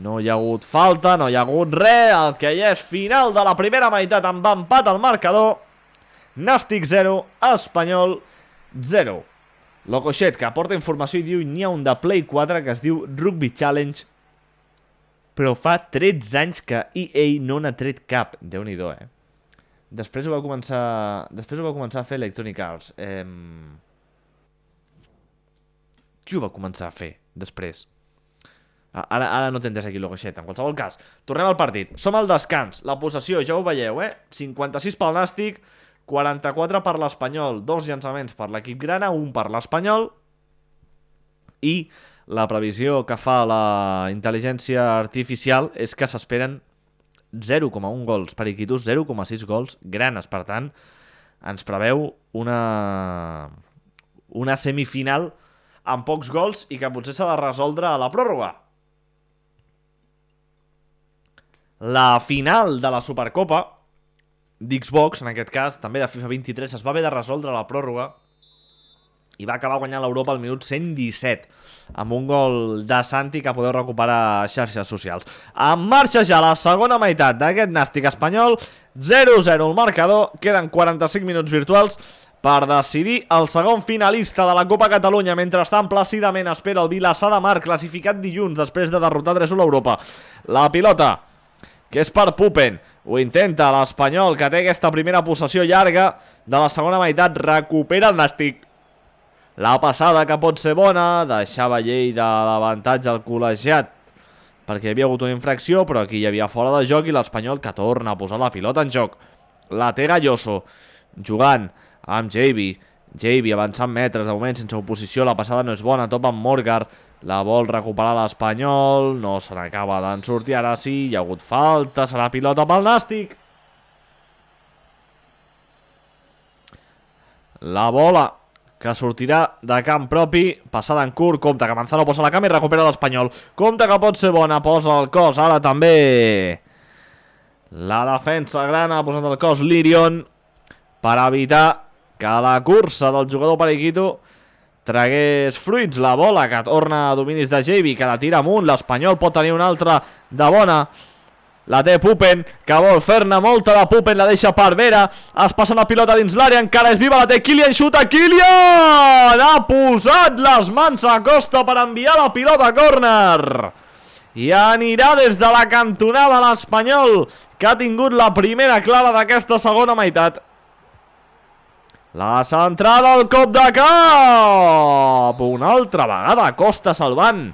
no hi ha hagut falta, no hi ha hagut res, el que hi és final de la primera meitat amb empat al marcador, Nàstic 0, Espanyol 0. Locoixet, que aporta informació i diu n'hi ha un de Play 4 que es diu Rugby Challenge, però fa 13 anys que EA no n'ha tret cap. Déu-n'hi-do, Després ho va començar a fer Electronic Arts. Qui ho va començar a fer després? Ara no t'entens aquí, Logoixet. En qualsevol cas, tornem al partit. Som al descans. La possessió, ja ho veieu, 56 pel Nàstic, 44 per l'Espanyol. 2 llançaments per l'equip grana, 1 per l'Espanyol. I la previsió que fa la intel·ligència artificial és que s'esperen 0,1 gols per Iquitos, 0,6 gols granes. Per tant, ens preveu una semifinal amb pocs gols i que potser s'ha de resoldre a la pròrroga. La final de la Supercopa d'Xbox, en aquest cas, també de FIFA 23, es va haver de resoldre la pròrroga i va acabar guanyant l'Europa al minut 117 amb un gol de Santi que podeu recuperar a xarxes socials. En marxa ja la segona meitat d'aquest Nàstic espanyol, 0-0 el marcador, queden 45 minuts virtuals per decidir el segon finalista de la Copa Catalunya. Mentrestant, plàcidament espera el Vilassar de Mar, classificat dilluns després de derrotar 3-1 l'Europa. La pilota, que és per Pupen, ho intenta l'Espanyol, que té aquesta primera possessió llarga de la segona meitat, recupera el Nàstic. La passada, que pot ser bona, deixava Lleida l'avantatge al col·legiat perquè hi havia hagut una infracció, però aquí hi havia fora de joc i l'Espanyol que torna a posar la pilota en joc. La té Galloso, jugant amb Javi. Javi avançant metres, de moment sense oposició, la passada no és bona, topa amb Morgar, la vol recuperar l'Espanyol, no se n'acaba d'en sortir, ara sí, hi ha hagut falta, serà pilota pel Nàstic. La bola, que sortirà de camp propi, passada en curt, compte que Manzano posa la cama i recupera l'Espanyol. Compte que pot ser bona, posa el cos, ara també la defensa gran ha posat el cos Lirion per evitar que la cursa del jugador periquito tragués fruits. La bola que torna a dominis de Javi, que la tira amunt, l'Espanyol pot tenir una altra de bona. La té Pupen, que vol fer-ne molta de Pupen, la deixa per Vera, es passa la pilota dins l'àrea, encara és viva, la té Kylian, xuta Kylian! Ha posat les mans a costa per enviar la pilota a córner. I anirà des de la cantonada l'Espanyol, que ha tingut la primera clara d'aquesta segona meitat. La centrada, el cop de cap! Una altra vegada Costa salvant.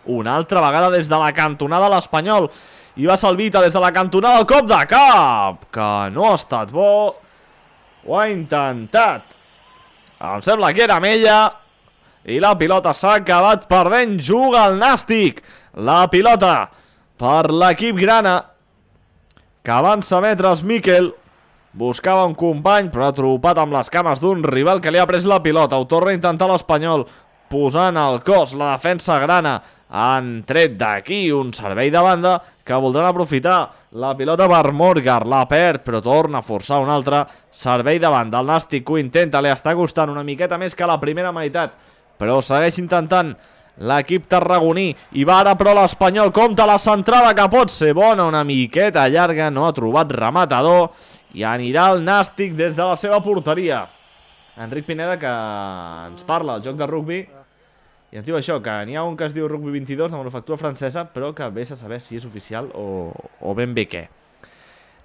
Una altra vegada des de la cantonada l'Espanyol. I va Salvita des de la cantonada, el cop de cap, que no ha estat bo. Ho ha intentat. Em sembla que era amb ella. I la pilota s'ha acabat perdent. Juga el Nàstic. La pilota per l'equip grana, que avança metres Miquel. Buscava un company, però ha tropat amb les cames d'un rival que li ha pres la pilota. Ho torna a intentar l'Espanyol, posant el cos, la defensa grana. Han tret d'aquí un servei de banda que voldran aprofitar. La pilota per Morgar, la perd, però torna a forçar un altre servei de banda. El Nàstic ho intenta, li està costant una miqueta més que la primera meitat, però segueix intentant l'equip tarragoní. I va ara però l'Espanyol, compta la centrada, que pot ser bona, una miqueta llarga, no ha trobat rematador, i anirà el Nàstic des de la seva porteria. Enric Pineda, que ens parla del joc de rugbi, i ens diu això, que n'hi ha un que es diu Rugby 22, de manufactura francesa, però que vés a saber si és oficial o ben bé què.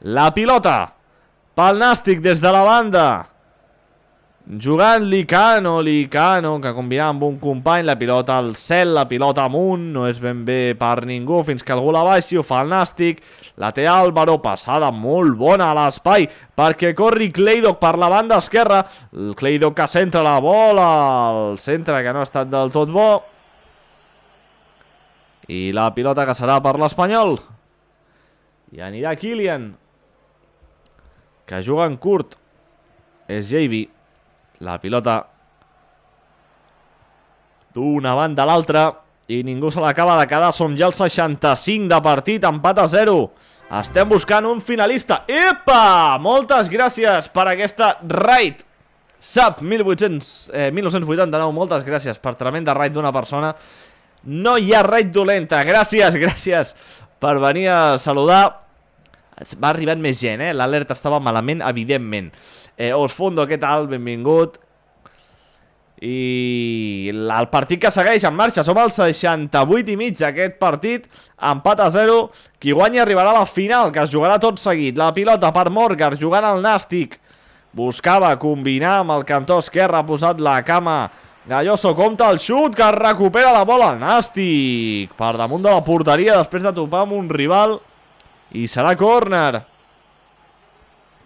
La pilota pel Nàstic des de la banda, jugant Licano, que combinava amb un company, la pilota al cel, la pilota amunt, no és ben bé per ningú, fins que algú la baixi, ho fa el Nàstic. La té Álvaro, passada molt bona a l'espai, perquè corri Kleidok per la banda esquerra. El Kleidok que centra la bola al centre, que no ha estat del tot bo. I la pilota que serà per l'Espanyol. I anirà Kylian, que juga en curt. És Javi. La pilota d'una banda a l'altra i ningú se l'acaba de quedar. Som ja al 65 de partit, empat a 0. Estem buscant un finalista. Epa! Moltes gràcies per aquesta raid SAP 1989. Moltes gràcies per tremenda raid d'una persona. No hi ha raid dolenta. Gràcies per venir a saludar. Va arribant més gent, l'alerta estava malament, evidentment. Osfundo, què tal? Benvingut. I el partit que segueix en marxa. Som al 68 i mig aquest partit, empat a 0. Qui guanyi arribarà a la final, que es jugarà tot seguit. La pilota per Morgar, jugant al Nàstic. Buscava combinar amb el cantó esquerre, ha posat la cama Galloso, compta el xut, que recupera la bola el Nàstic per damunt de la porteria després de topar amb un rival. I serà córner.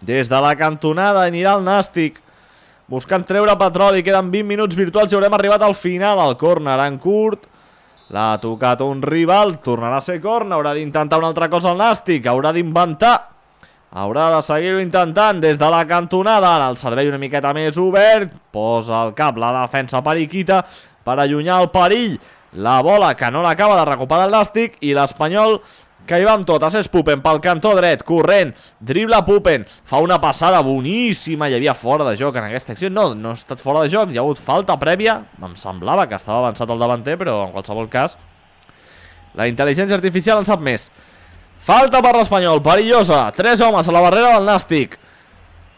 Des de la cantonada anirà el Nàstic, buscant treure petroli. Queden 20 minuts virtuals i haurem arribat al final. El córner en curt, l'ha tocat un rival, tornarà a ser córner. Haurà d'intentar una altra cosa el Nàstic, haurà d'inventar, haurà de seguir-ho intentant des de la cantonada. Ara el servei una miqueta més obert, posa el cap la defensa periquita per allunyar el perill. La bola que no l'acaba de recuperar el Nàstic, i l'Espanyol que hi va amb totes, és Pupen pel cantó dret, corrent, dribla Pupen, fa una passada boníssima, hi havia fora de joc en aquesta acció, no ha estat fora de joc, hi ha hagut falta prèvia, em semblava que estava avançat el davanter, però en qualsevol cas, la intel·ligència artificial en sap més. Falta per l'Espanyol, perillosa, 3 homes a la barrera del Nàstic,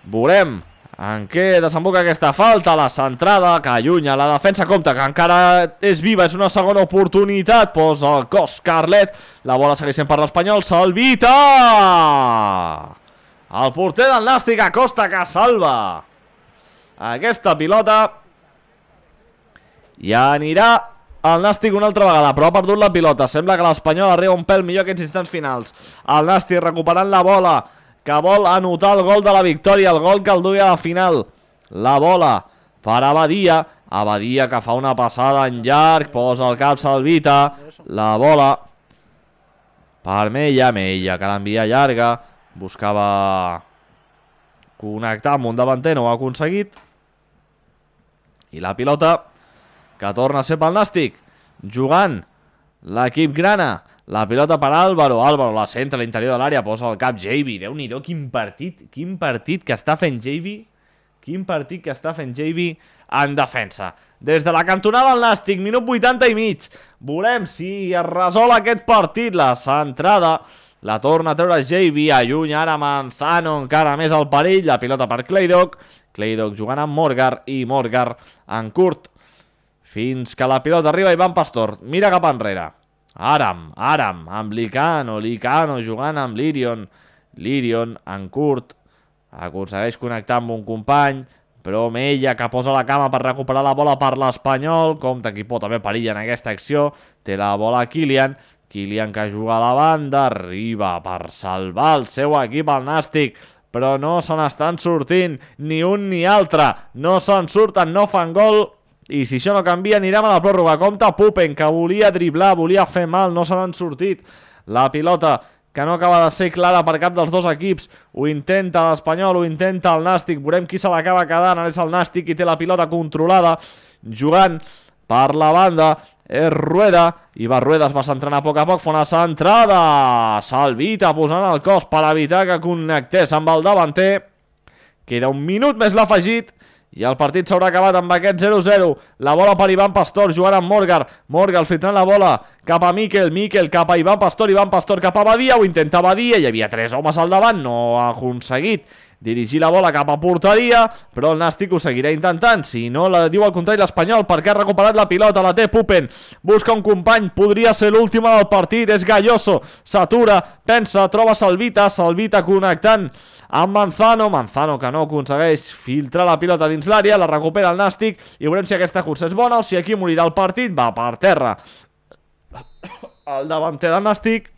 veurem en què desemboca aquesta falta, la centrada que allunya la defensa, compte que encara és viva, és una segona oportunitat, posa el cos Carlet, la bola segueix sent per l'Espanyol, Salvita! El porter del Nàstic Acosta que salva aquesta pilota i anirà el Nàstic una altra vegada, però ha perdut la pilota, sembla que l'Espanyol arriba un pèl millor aquests instants finals, el Nàstic recuperant la bola, que vol anotar el gol de la victòria, el gol que el duia a la final. La bola per Abadia, Abadia que fa una passada en llarg, posa el cap Salvita, la bola per Mella, Mella que l'envia llarga, buscava connectar amb un davanter, no ho ha aconseguit, i la pilota que torna a ser pel Nàstic, jugant l'equip grana. La pilota per Álvaro, Álvaro la centra a l'interior de l'àrea, posa el cap Javi, Déu-n'hi-do, quin partit que està fent Javi, en defensa. Des de la cantonada del Nàstic, minut 80 i mig, veurem si es resol aquest partit, la centrada, la torna a treure Javi, allunya ara Manzano, encara més al perill, la pilota per Kleidok, Kleidok jugant amb Morgar i Morgar en curt, fins que la pilota arriba Ivan Pastor, mira cap enrere. Aram, amb Licano jugant amb Lirion, Lirion en curt, aconsegueix connectar amb un company, però Mella que posa la cama per recuperar la bola per l'Espanyol, compte que hi pot haver perill en aquesta acció, té la bola Kylian que juga a la banda, arriba per salvar el seu equip al Nàstic, però no se n'estan sortint ni un ni altre, no se'n surten, no fan gol. I si això no canvia anirem a la pròrroga. Compte Pupen que volia driblar, volia fer mal, no se n'han sortit. La pilota que no acaba de ser clara per cap dels dos equips, ho intenta l'Espanyol, ho intenta el Nàstic, veurem qui se l'acaba quedant, ara és el Nàstic qui té la pilota controlada, jugant per la banda, és Rueda, i Rueda es va centrant a poc, fa una centrada, Salvita posant el cos per evitar que connectés amb el davanter, queda un minut més l'afegit, i el partit s'haurà acabat amb aquest 0-0. La bola per Ivan Pastor, jugant amb Morgar. Morgar filtrant la bola cap a Miquel. Miquel cap a Ivan Pastor cap a Badia. Ho intenta Badia, hi havia 3 homes al davant. No ha aconseguit dirigir la bola cap a porteria, però el Nàstic ho seguirà intentant. Si no, la diu al contrari l'Espanyol, perquè ha recuperat la pilota, la té Pupen. Busca un company, podria ser l'última del partit. És Galloso, s'atura, pensa, troba Salvita. Salvita connectant amb Manzano que no aconsegueix filtrar la pilota dins l'àrea, la recupera el Nàstic i veurem si aquesta cursa és bona o si aquí morirà el partit. Va per terra el davanter del Nàstic,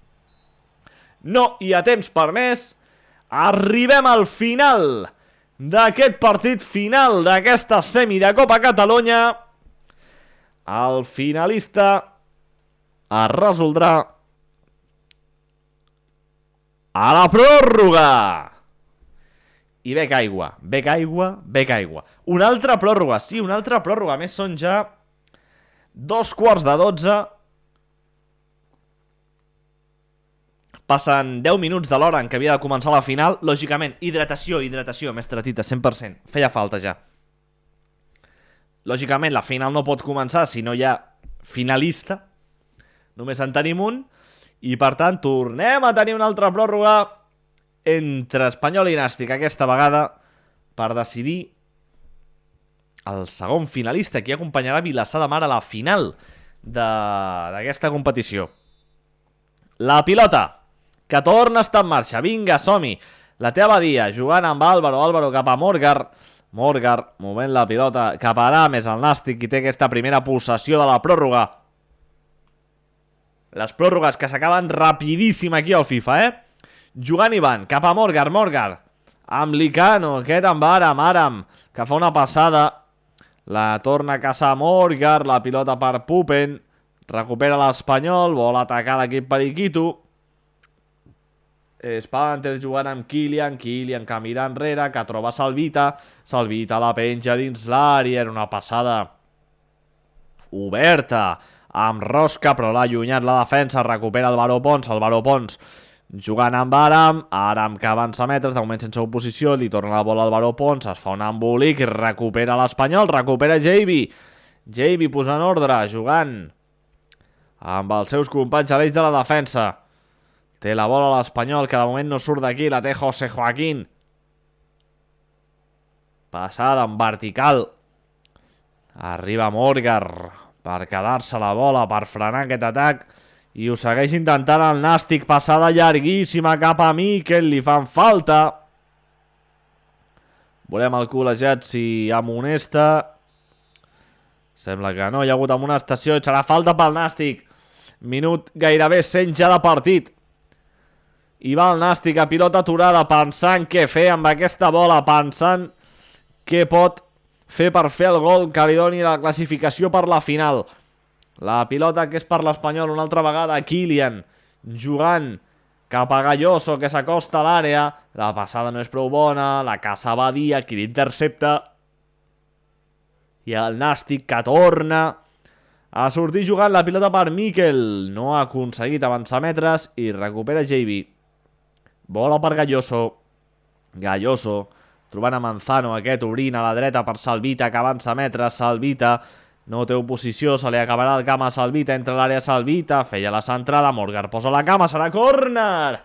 no hi ha temps per més. Arribem al final d'aquest partit, final d'aquesta semi de Copa Catalunya. El finalista es resoldrà a la pròrroga. I bec aigua. Una altra pròrroga, sí, una altra pròrroga. A més, són ja 11:45. Passen 10 minuts de l'hora en què havia de començar la final. Lògicament, hidratació, mestre Tita, 100%. Feia falta ja. Lògicament, la final no pot començar si no hi ha finalista. Només en tenim un. I, per tant, tornem a tenir una altra pròrroga entre Espanyol i Nàstic, aquesta vegada per decidir el segon finalista, qui acompanyarà Vilassar de Mar a la final d'aquesta competició. La pilota, que torna a estar en marxa, vinga, som-hi, la té Abadia, jugant amb Álvaro cap a Morgar, movent la pilota cap a Arames, el Nàstic, qui té aquesta primera possessió de la pròrroga. Les pròrrogues que s'acaben rapidíssim aquí al FIFA, Jugant Ivan, cap a Morgar, amb Licano, aquest amb Aram, que fa una passada, la torna a caçar Morgar, la pilota per Pupen, recupera l'Espanyol, vol atacar l'equip periquito, Spallanter jugant amb Kylian que mira enrere, que troba Salvita la penja dins l'àrea, era una passada oberta amb Rosca, però l'ha allunyat la defensa, recupera el Baró Pons jugant amb Aram que avança metres, de moment sense oposició, li torna la bola al Baró Pons, es fa un embolic, recupera l'Espanyol, recupera Javi posant ordre, jugant amb els seus companys a l'eix de la defensa. Té la bola l'Espanyol, que de moment no surt d'aquí, la té José Joaquín. Passada en vertical. Arriba Morgar per quedar-se la bola, per frenar aquest atac. I ho segueix intentant el Nàstic. Passada llarguíssima cap a Miquel, li fan falta. Volem el col·legiat si amonesta. Sembla que no, hi ha hagut amonestació. Serà falta pel Nàstic. Minut gairebé 100 ja de partit. I va el Nàstic a pilota aturada, pensant què fer amb aquesta bola, pensant què pot fer per fer el gol que li doni la classificació per la final. La pilota que és per l'Espanyol una altra vegada, Kylian jugant cap a Galloso, que s'acosta a l'àrea. La passada no és prou bona, la caça Badia, qui l'intercepta. I el Nàstic que torna a sortir jugant la pilota per Miquel. No ha aconseguit avançar metres i recupera Javi. Bola per Galloso trobant a Manzano, aquest obrint a la dreta per Salvita, que avança metres. Salvita no té oposició, se li acabarà el camp a Salvita, entra a l'àrea Salvita, feia la centrada, Morgar posa la cama, serà córner!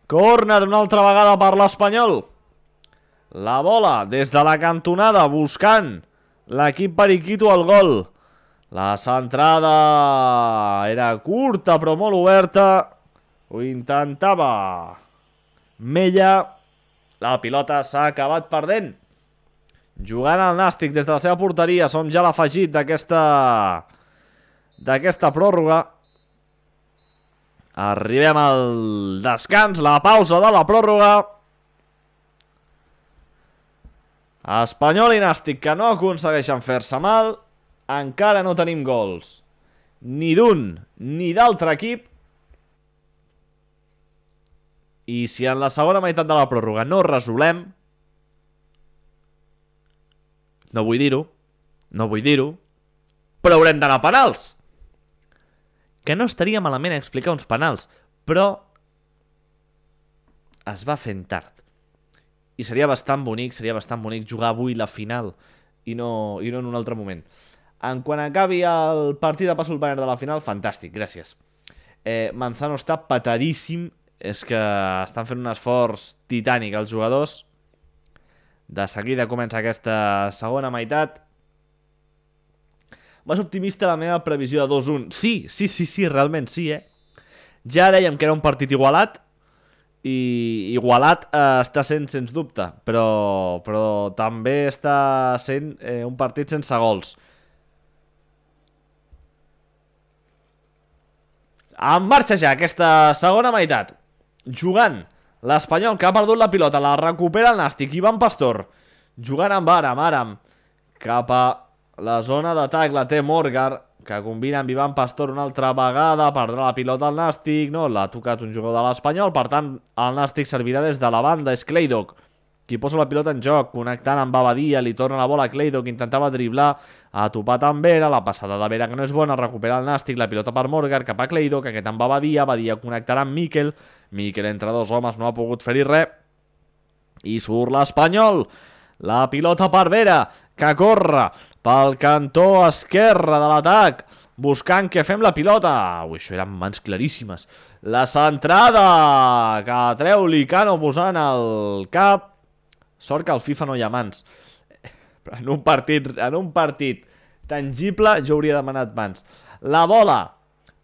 Córner una altra vegada per l'Espanyol. La bola des de la cantonada buscant l'equip periquito al gol. La centrada era curta però molt oberta. Ho intentava Mella. La pilota s'ha acabat perdent. Jugant al Nàstic des de la seva porteria. Som ja l'afegit d'aquesta pròrroga. Arribem al descans, la pausa de la pròrroga. Espanyol i Nàstic que no aconsegueixen fer-se mal. Encara no tenim gols ni d'un ni d'altre equip. I si en la segona meitat de la pròrroga no resolem, no vull dir-ho, però haurem d'anar a penals. Que no estaria malament explicar uns penals, però es va fent tard. I seria bastant bonic jugar avui la final i no en un altre moment. En quan acabi el partit de passo al banner de la final, fantàstic, gràcies. Manzano està petadíssim. És que estan fent un esforç titànic els jugadors. De seguida comença aquesta segona meitat. Més optimista la meva previsió de 2-1. Sí, realment sí, Ja dèiem que era un partit igualat. I igualat està sent sens dubte. Però també està sent un partit sense gols. En marxa ja aquesta segona meitat. Jugant l'Espanyol, que ha perdut la pilota, la recupera el Nàstic. Ivan Pastor jugant amb Aram cap a la zona d'atac, la té Morgar, que combina amb Ivan Pastor una altra vegada. Perdrà la pilota al Nàstic, no, l'ha tocat un jugador de l'Espanyol, per tant el Nàstic servirà des de la banda. És Kleidok qui posa la pilota en joc, connectant amb Badia, li torna la bola a Kleidok, intentava driblar, ha topat amb Vera, la passada de Vera que no és bona, recupera el Nàstic, la pilota per Morgar, cap a Kleidok, aquest amb Badia connectarà amb Miquel entre dos homes, no ha pogut fer-hi res, i surt l'Espanyol, la pilota per Vera, que corre pel cantó esquerre de l'atac, buscant que fem la pilota. Ui, això eren mans claríssimes. La centrada que treu Licano posant el cap. Sort que al FIFA no hi ha mans. Però en un partit tangible jo hauria demanat mans. La bola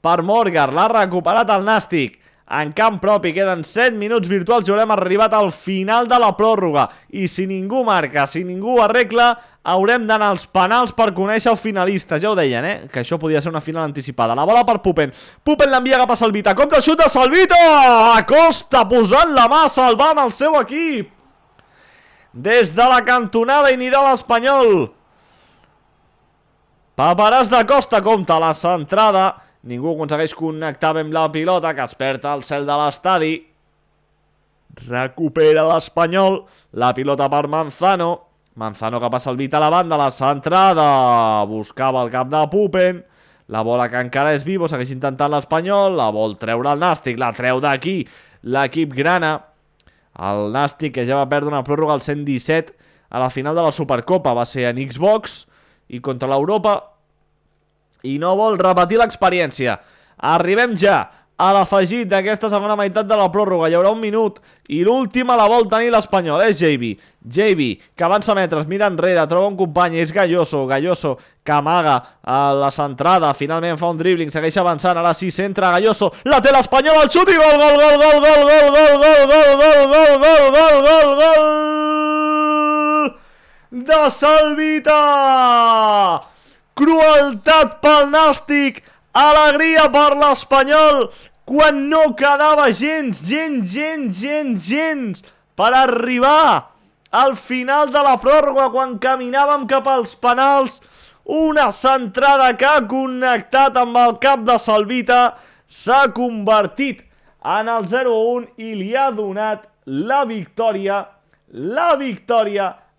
per Morgar, l'ha recuperat el Nàstic. En camp propi, queden 7 minuts virtuals i haurem arribat al final de la pròrroga. I si ningú marca, si ningú arregla, haurem d'anar als penals per conèixer el finalista. Ja ho deien, que això podia ser una final anticipada. La bola per Pupen. Pupen l'envia cap a Salvita. Compte el xut de Salvita! Acosta posant la mà, salvant el seu equip. Des de la cantonada anirà l'Espanyol. Paperàs de Costa, compta la centrada. Ningú aconsegueix connectar amb la pilota, que es perd al cel de l'estadi. Recupera l'Espanyol. La pilota per Manzano. Manzano que passa el bit a la banda, la centrada. Buscava el cap de Pupen. La bola que encara és vivo, segueix intentant l'Espanyol, la vol treure el Nàstic, la treu d'aquí l'equip grana. El Nàstic, que ja va perdre una pròrroga al 117 a la final de la Supercopa, va ser en Xbox i contra l'Europa, i no vol repetir l'experiència. Arribem ja a l'afegit d'aquesta segona meitat de la pròrroga. Hi haurà un minut i l'última la vol tenir l'Espanyol. És JB, que avança metres, mira enrere, troba un company, és Galloso que amaga a la centrada, finalment fa un dribbling, segueix avançant, ara sí centra Galloso, la té l'Espanyol, el xut i gol, gol, gol, gol, gol, gol, gol, gol, gol, gol, gol, gol, gol, gol, gol de Salvita! Crueltat pel Nàstic, alegria per l'Espanyol, quan no quedava gens per arribar al final de la pròrroga, quan caminàvem cap als penals. Una centrada que ha connectat amb el cap de Salvita, s'ha convertit en el 0-1 i li ha donat la victòria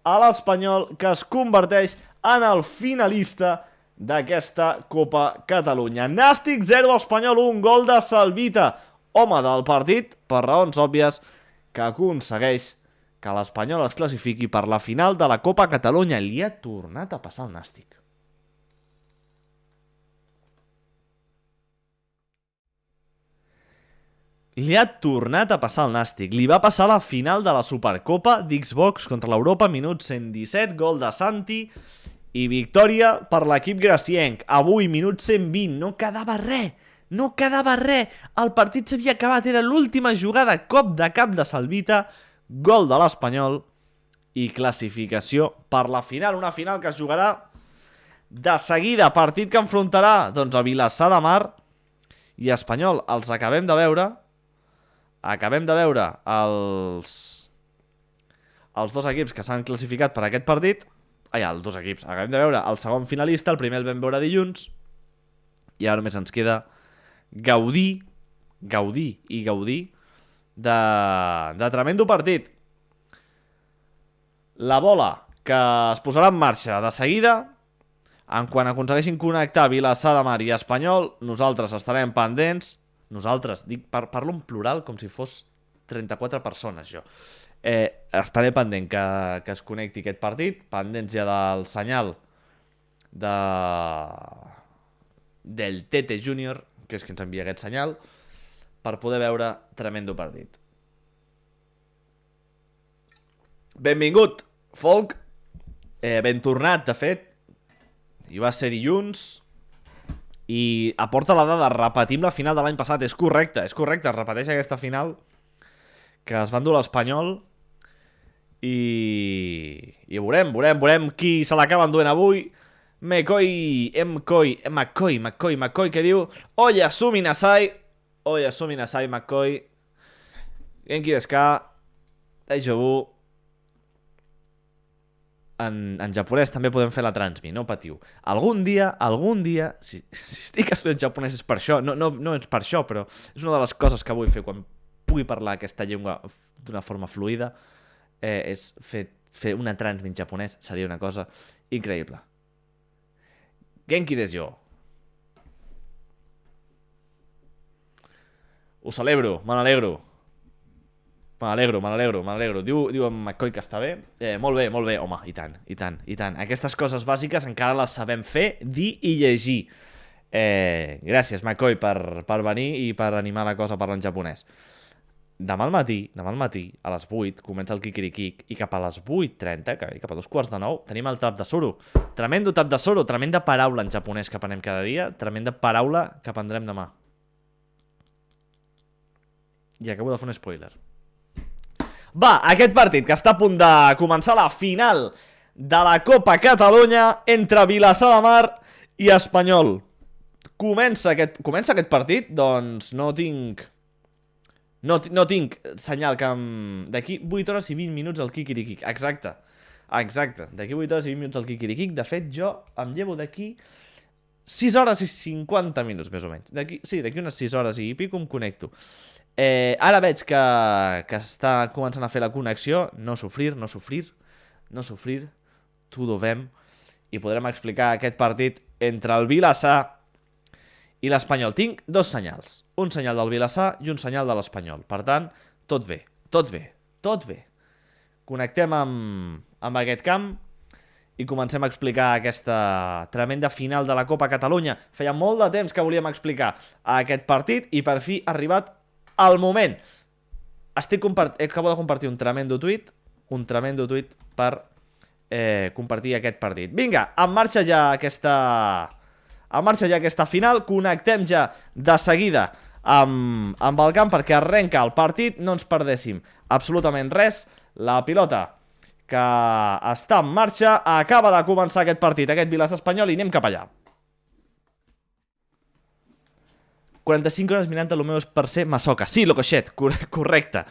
a l'Espanyol, que es converteix en el finalista d'aquesta Copa Catalunya. Nàstic 0, Espanyol 1, gol de Salvita, home del partit, per raons òbvies, que aconsegueix que l'Espanyol es classifiqui per la final de la Copa Catalunya. Li ha tornat a passar el Nàstic. Li ha tornat a passar el Nàstic. Li va passar la final de la Supercopa d'Xbox contra l'Europa, minut 117, gol de Santi, i victòria per l'equip gracienc. Avui, minut 120, no quedava res. El partit s'havia acabat, era l'última jugada, cop de cap de Salvita, gol de l'Espanyol i classificació per la final. Una final que es jugarà de seguida, partit que enfrontarà doncs a Vilassar de Mar i Espanyol. Els acabem de veure els dos equips que s'han classificat per aquest partit. Els dos equips, acabem de veure el segon finalista, el primer el vam veure dilluns, i ara només ens queda gaudir de tremendo partit. La bola que es posarà en marxa de seguida, en quan aconsegueixin connectar Vilassar de Mar i Espanyol, nosaltres estarem pendents. Nosaltres, parlo en plural com si fos 34 persones, jo. Estaré pendent que es connecti aquest partit, pendents ja del senyal del Tete Júnior, que és qui ens envia aquest senyal, per poder veure tremendo partit. Benvingut, Folk. Ben tornat, de fet. I va ser dilluns. I aporta la dada, repetim la final de l'any passat. És correcte, es repeteix aquesta final que es va endur l'Espanyol. I veurem qui se l'acaba enduent avui. McCoy, que diu Oyasumi Nasai, McCoy. Genki desu ka? Daijoubu. En japonès també podem fer la transmi, no patiu. Algun dia, si estic estudiant japonès és per això, no és per això, però és una de les coses que vull fer quan pugui parlar aquesta llengua d'una forma fluida, és fer una transmi en japonès, seria una cosa increïble. Genki desu. Ho celebro, me n'alegro. Diu en McCoy que està bé. Molt bé, home, i tant. Aquestes coses bàsiques encara les sabem fer, dir i llegir. Gràcies, McCoy, per venir i per animar la cosa parlant japonès. Demà al matí, a les 8, comença el Kikirikik, i cap a les 8:30, cap a 8:45, tenim el tap de suro. Tremendo tap de suro, tremenda paraula en japonès que aprenem cada dia, tremenda paraula que aprendrem demà. I acabo de fer un spoiler. Va, aquest partit que està a punt de començar, la final de la Copa Catalunya entre Vilassar de Mar i Espanyol. Comença aquest partit? Doncs no tinc senyal que d'aquí 8 hores i 20 minuts el Kikirikik. Exacte, d'aquí 8 hores i 20 minuts el Kikirikik. De fet, jo em llevo d'aquí 6 hores i 50 minuts, més o menys. Sí, d'aquí unes 6 hores i pico em connecto. Ara veig que està començant a fer la connexió. No sofrir, todo vem. I podrem explicar aquest partit entre el Vilassar i l'Espanyol. Tinc dos senyals, un senyal del Vilassar i un senyal de l'Espanyol. Per tant, tot bé, tot bé, tot bé. Connectem amb aquest camp i comencem a explicar aquesta tremenda final de la Copa Catalunya. Feia molt de temps que volíem explicar aquest partit i per fi ha arribat el moment. Acabo de compartir un tremendo tuit per compartir aquest partit. Vinga, en marxa ja aquesta final. Connectem ja de seguida amb el camp perquè arrenca el partit. No ens perdéssim absolutament res. La pilota que està en marxa, acaba de començar aquest partit, aquest Vilassar Espanyol, i anem cap allà. 45 hores mirant el meu per ser masoca. Sí, Locoixet, correcte.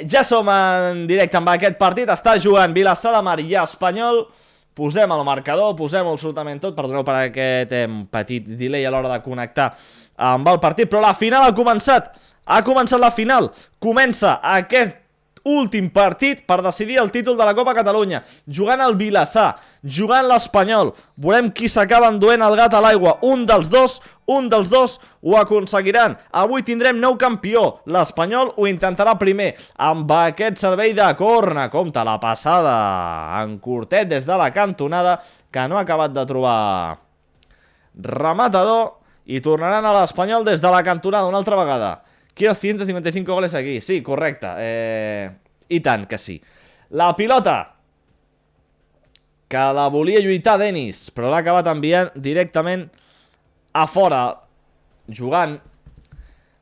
Ja som en directe amb aquest partit. Està jugant Vilassar de Mar i Espanyol. Posem el marcador, posem absolutament tot. Perdoneu per aquest petit delay a l'hora de connectar amb el partit, però la final ha començat. Ha començat la final. Comença aquest últim partit per decidir el títol de la Copa Catalunya. Jugant el Vilassar, jugant l'Espanyol. Veurem qui s'acaba enduent el gat a l'aigua. Un dels dos ho aconseguiran. Avui tindrem nou campió. L'Espanyol ho intentarà primer amb aquest servei de corna. Compte la passada en curtet des de la cantonada, que no ha acabat de trobar rematador, i tornaran a l'Espanyol des de la cantonada una altra vegada. Quiero 155 goles aquí. Sí, correcte. I tant que sí. La pilota que la volia lluitar Denis, però l'ha acabat enviant directament a fora. Jugant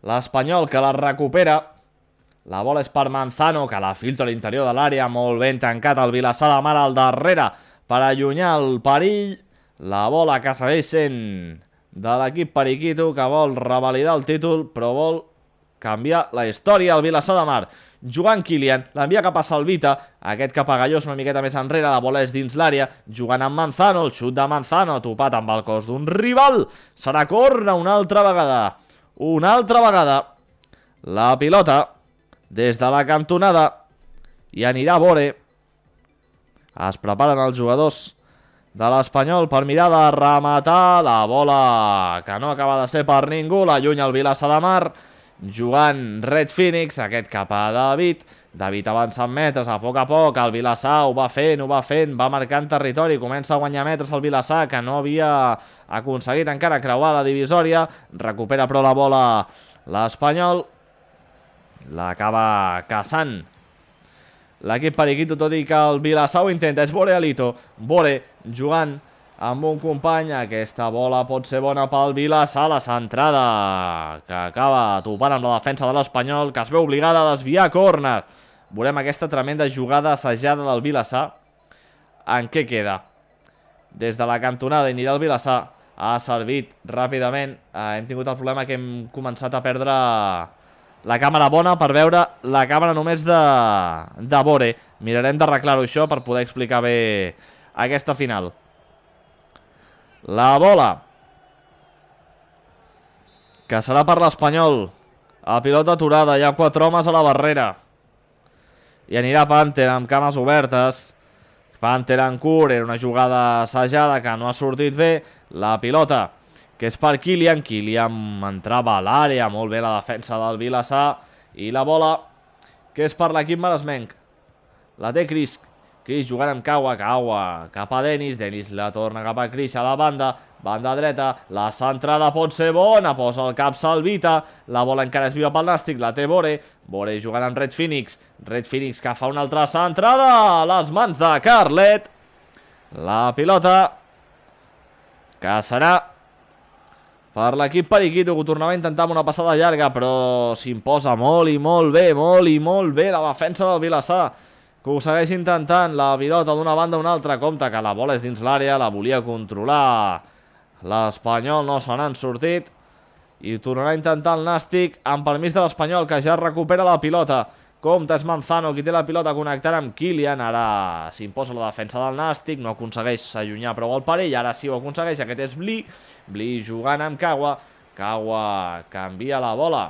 l'Espanyol, que la recupera. La bola és per Manzano, que la filtra a l'interior de l'àrea. Molt ben tancat el Vilassar de Mar al darrere per allunyar el perill. La bola que segueix sent de l'equip periquito, que vol revalidar el títol, però vol canviar la història. El Vilassar de Mar jugant Kylian, l'envia cap a Salvita, aquest cap a Gallós una miqueta més enrere, la bola és dins l'àrea, jugant amb Manzano, el xut de Manzano, topat amb el cos d'un rival. Serà corna una altra vegada. La pilota des de la cantonada i anirà Bore. Es preparen els jugadors de l'Espanyol per mirar de rematar. La bola que no acaba de ser per ningú, l'allunya el Vilassar de Mar. Jugant Red Phoenix, aquest cap a David. David avança en metres a poc, el Vilassar ho va fent, va marcant territori, comença a guanyar metres el Vilassar, que no havia aconseguit encara creuar la divisòria. Recupera però la bola l'Espanyol, l'acaba caçant l'equip periquito, tot i que el Vilassar ho intenta. És Bore Alito, Bore jugant amb un company. Aquesta bola pot ser bona pel Vilassar. La centrada que acaba topant amb la defensa de l'Espanyol, que es veu obligada a desviar córner. Veurem aquesta tremenda jugada assajada del Vilassar en què queda. Des de la cantonada anirà el Vilassar. Ha servit ràpidament. Hem tingut el problema que hem començat a perdre la càmera bona per veure la càmera només de Bore. Mirarem d'arreglar-ho això per poder explicar bé aquesta final. La bola que serà per l'Espanyol. A pilota aturada, hi ha 4 homes a la barrera i anirà Panther amb cames obertes. Panther en curt, era una jugada assajada que no ha sortit bé. La pilota que és per Kylian. Kylian entrava a l'àrea, molt bé la defensa del Vilassar. I la bola que és per l'equip maresmenc. La té Cris jugant amb Kawa cap a Denis. Denis la torna cap a Cris a la banda dreta. La centrada pot ser bona, posa el cap Salvita. La bola encara és viva pel Nàstic, la té Bore jugant amb Red Phoenix. Red Phoenix que fa una altra centrada a les mans de Carlet. La pilota que serà per l'equip periquito, que ho tornava a intentar amb una passada llarga, però s'imposa molt i molt bé la defensa del Vilassar, que ho segueix intentant. La pilota d'una banda a una altra. Compte que la bola és dins l'àrea, la volia controlar l'Espanyol, no se n'han sortit i tornarà a intentar el Nàstic amb permís de l'Espanyol, que ja recupera la pilota. Compte, és Manzano qui té la pilota connectant amb Kylian. Ara s'imposa la defensa del Nàstic, no aconsegueix allunyar prou el perill. Ara sí ho aconsegueix, aquest és Bli jugant amb Kawa que envia la bola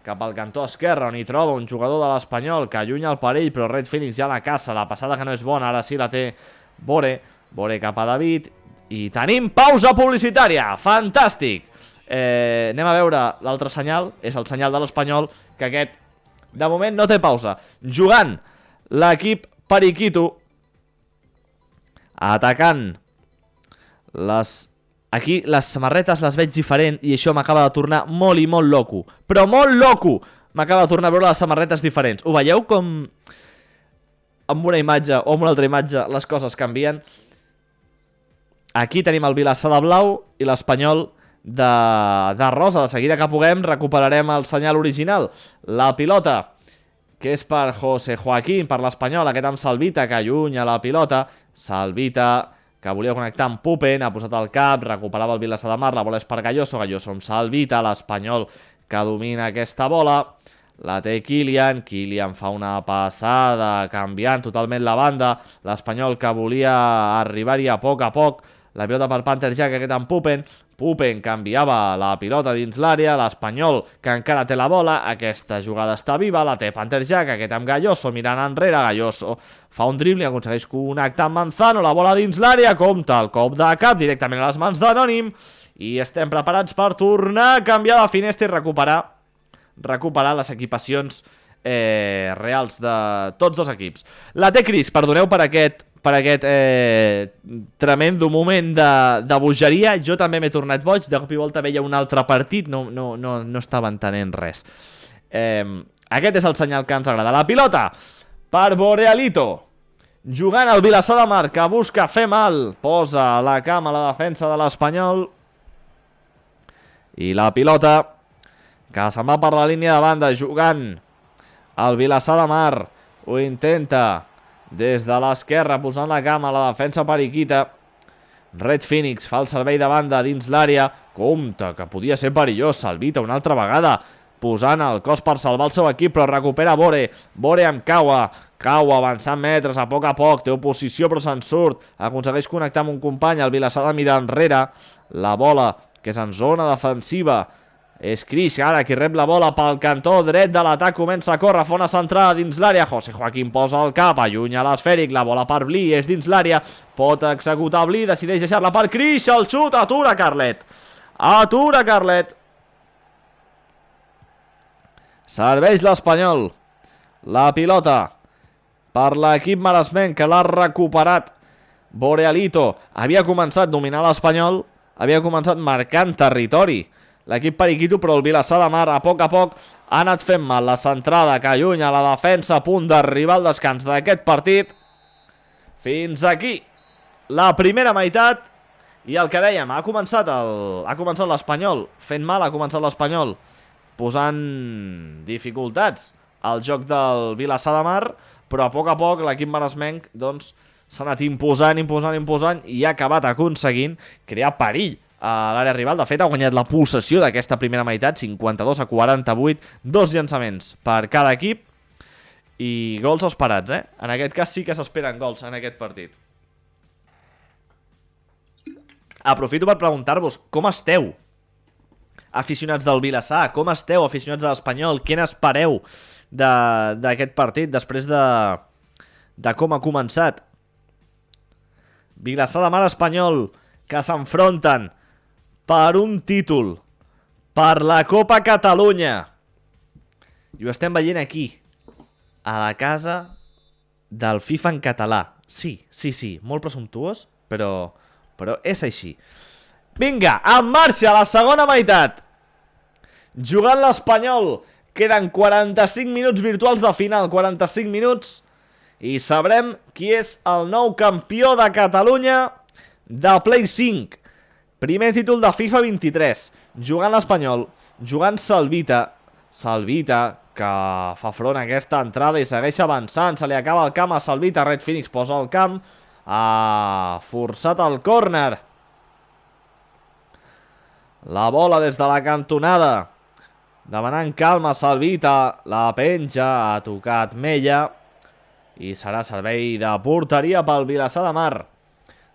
cap al cantó esquerre, on hi troba un jugador de l'Espanyol que allunya el perill, però Red Phoenix ja la caça. La passada que no és bona, ara sí la té Bore cap a David. I tenim pausa publicitària. Fantàstic! Anem a veure l'altre senyal, és el senyal de l'Espanyol, que aquest, de moment, no té pausa. Jugant l'equip Periquito, atacant aquí les samarretes les veig diferent i això m'acaba de tornar molt i molt loco. Però molt loco! M'acaba de tornar a veure les samarretes diferents. Ho veieu com amb una imatge o amb una altra imatge les coses canvien? Aquí tenim el Vilassar de blau i l'Espanyol de rosa. De seguida que puguem recuperarem el senyal original. La pilota, que és per José Joaquín, per l'Espanyol, aquest amb Salvita, que allunya la pilota. Salvita, que volia connectar amb Pupen, ha posat el cap, recuperava el Vilassar de Mar, la bola és per Galloso, Galloso amb Salvita, l'Espanyol que domina aquesta bola, la té Kylian, Kylian fa una passada, canviant totalment la banda, l'Espanyol que volia arribar-hi a poc, la pilota per Panther Jack, aquest amb Pupen, Pupen canviava la pilota dins l'àrea, l'Espanyol que encara té la bola, aquesta jugada està viva, la té Panther Jack, aquest amb Galloso mirant enrere, Galloso fa un dribbling, aconsegueix connectar amb Manzano, la bola dins l'àrea, compta el cop de cap directament a les mans d'Anònim, i estem preparats per tornar a canviar de finestra i recuperar les equipacions reals de tots dos equips. La té Cris, perdoneu per aquest tremendo moment de bogeria. Jo també m'he tornat boig, de cop i volta veia un altre partit, no estava entenent res. Aquest és el senyal que ens agrada. La pilota per Borealito, jugant al Vilassar de Mar, que busca fer mal, posa la cama a la defensa de l'Espanyol, i la pilota que se'n va per la línia de banda, jugant al Vilassar de Mar, ho intenta des de l'esquerra, posant la cama a la defensa Periquita. Red Phoenix fa el servei de banda dins l'àrea, compte que podia ser perillós, Salvita una altra vegada posant el cos per salvar el seu equip, però recupera Bore amb Kawa avançant metres a poc, té oposició però se'n surt, aconsegueix connectar amb un company, el Vilassar de mirar enrere, la bola que és en zona defensiva, és Cris, ara qui rep la bola pel cantó dret de l'atac, comença a córrer, fa una centrada dins l'àrea, José Joaquín posa el cap, allunya l'esfèric, la bola per Bli, és dins l'àrea, pot executar Bli, decideix deixar-la per Cris, el xut, atura Carlet, serveix l'Espanyol, la pilota per l'equip maresmenc que l'ha recuperat Borealito, havia començat dominant l'Espanyol, havia començat marcant territori l'equip Periquito, però el Vilassar de Mar a poc ha anat fent mal la centrada que allunya la defensa, a punt d'arribar al descans d'aquest partit. Fins aquí la primera meitat, i el que dèiem, ha començat l'Espanyol fent mal, ha començat l'Espanyol posant dificultats al joc del Vilassar de Mar, però a poc l'equip maresmenc doncs s'ha anat imposant i ha acabat aconseguint crear perill a l'àrea rival. De fet, ha guanyat la possessió d'aquesta primera meitat, 52-48, 2 llançaments per cada equip i gols esperats, En aquest cas sí que s'esperen gols en aquest partit. Aprofito per preguntar-vos, com esteu, aficionats del Vilassar? Com esteu, aficionats de l'Espanyol? Què n'espereu d'aquest partit després de com ha començat? Vilassar de Mar, Espanyol, que s'enfronten per un títol, per la Copa Catalunya. I ho estem veient aquí, a la casa del FIFA en català. Sí, molt presumptuós, però és així. Vinga, en marxa la segona meitat. Jugant l'Espanyol, queden 45 minuts virtuals de final, 45 minuts, i sabrem qui és el nou campió de Catalunya de Play 5. Primer títol de FIFA 23. Jugant l'Espanyol, jugant Salvita, que fa front a aquesta entrada i segueix avançant, se li acaba el camp a Salvita, Red Phoenix posa el camp, ha forçat el córner. La bola des de la cantonada, demanant calma Salvita, la penja, ha tocat Mella, i serà servei de porteria pel Vilassar de Mar.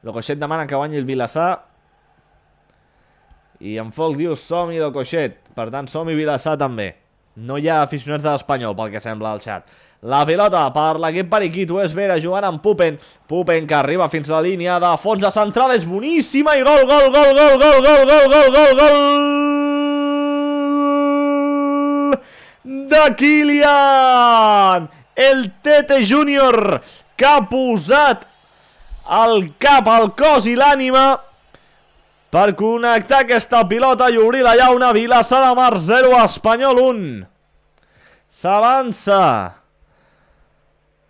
Locoixet demana que guanyi el Vilassar, i en Folk diu som-hi Locoixet, per tant som-hi Vilassar també. No hi ha aficionats de l'Espanyol pel que sembla al xat. La pilota per l'equip Periquito, és Vera jugant amb Pupen que arriba fins a la línia de fons, la centrada és boníssima i gol! de Kylian! El Tete Júnior, que ha posat el cap, el cos i l'ànima per connectar aquesta pilota i obrir la llauna. Vilassar de Mar 0, Espanyol 1. S'avança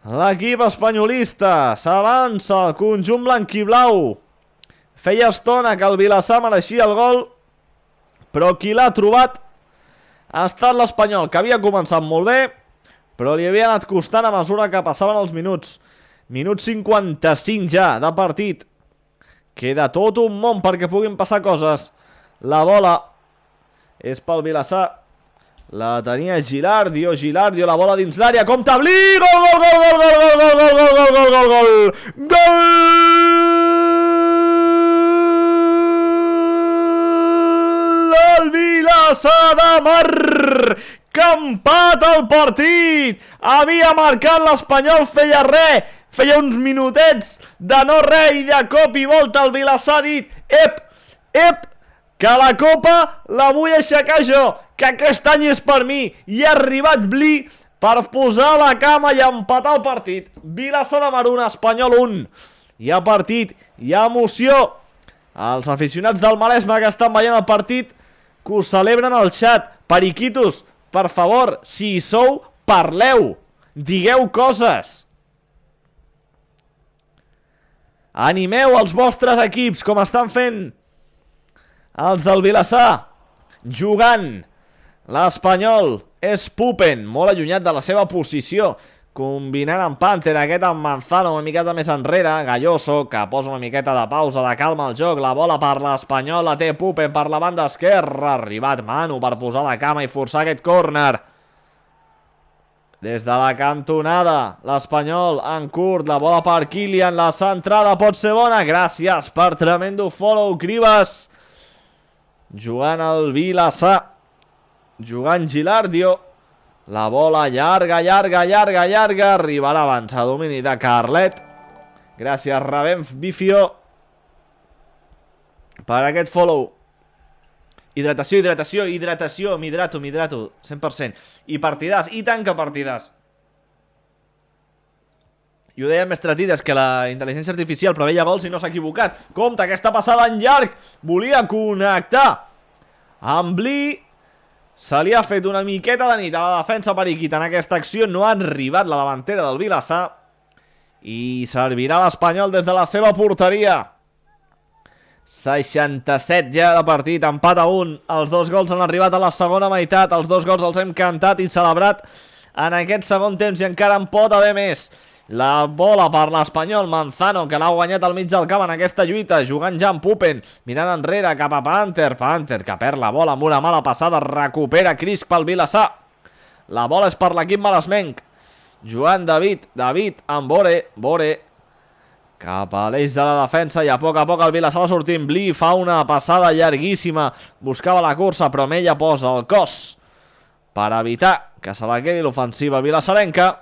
l'equip espanyolista, s'avança el conjunt blanquiblau. Feia estona que el Vilassar mereixia el gol, però qui l'ha trobat ha estat l'Espanyol, que havia començat molt bé, però li havia anat costant a mesura que passaven els minuts. Minut 55 ja de partit. Queda tot un món perquè puguin passar coses. La bola és pel Vilassar. La tenia Gilardio, la bola dins l'àrea, compta Blí, gol, gol, gol, gol, gol, gol, gol, gol, gol, gol, gol, gol, gol, gol, el Vilassar de Mar, que empata el partit, havia marcat l'Espanyol, feia uns minutets de no res i de cop i volta el Vilassar ha dit, ep, que la copa la vull aixecar jo, que aquest any és per mi, i ha arribat Blí per posar la cama i empatar el partit. Vilassar de Mar 1, Espanyol 1. Hi ha partit, hi ha emoció. Els aficionats del Maresme que estan veient el partit, que ho celebren al xat. Periquitos, per favor, si hi sou, parleu, digueu coses. Animeu els vostres equips, com estan fent els del Vilassar. Jugant l'Espanyol és Pupen, molt allunyat de la seva posició, combinant amb Panther, aquest amb Manzano una miqueta més enrere, Galloso, que posa una miqueta de pausa, de calma al joc, la bola per l'Espanyol, la té Pupen per la banda esquerra, arribat Manu per posar la cama i forçar aquest córner. Des de la cantonada, l'Espanyol en curt, la bola per Kylian, la centrada pot ser bona, gràcies per tremendo follow, Cribas. Jugant el Vilassar, jugant Gilardio, la bola llarga, arribarà abans a domini de Carlet. Gràcies Ravenf Bifio per aquest follow. Hidratació, m'hidrato, 100%. I partidàs, i tant que partidàs. I ho deia Mestratides, que la intel·ligència artificial preveia gols i no s'ha equivocat. Compte, aquesta passada en llarg, volia connectar amb Blí, se li ha fet una miqueta de nit a la defensa periquita en aquesta acció, no ha arribat la davantera del Vilassar i servirà l'Espanyol des de la seva porteria. 67 ja de partit, empat a 1, els dos gols han arribat a la segona meitat, els dos gols els hem cantat i celebrat en aquest segon temps i encara en pot haver més. La bola per l'Espanyol, Manzano, que l'ha guanyat al mig del camp en aquesta lluita, jugant ja amb Pupen, mirant enrere cap a Panther, que perd la bola amb una mala passada, recupera Crisc pel Vilassar. La bola és per l'equip maresmenc, jugant David amb Bore, cap a l'eix de la defensa i a poc el Vilassar va sortint. Blí fa una passada llarguíssima, buscava la cursa però ella posa el cos per evitar que se la quedi l'ofensiva vilassarenca.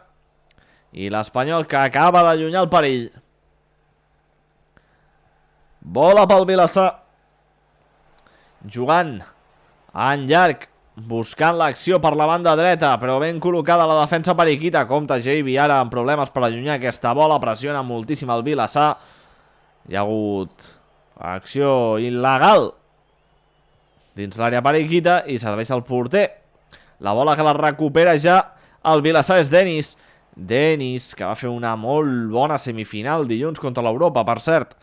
I l'Espanyol que acaba d'allunyar el perill. Bola pel Vilassar. Jugant en llarg, buscant l'acció per la banda dreta, però ben col·locada la defensa periquita. Compte Javi ara amb problemes per allunyar aquesta bola, pressiona moltíssim el Vilassar. Hi ha hagut acció il·legal dins l'àrea periquita i serveix al porter. La bola que la recupera ja el Vilassar és Denis, que va fer una molt bona semifinal dilluns contra l'Europa, per cert.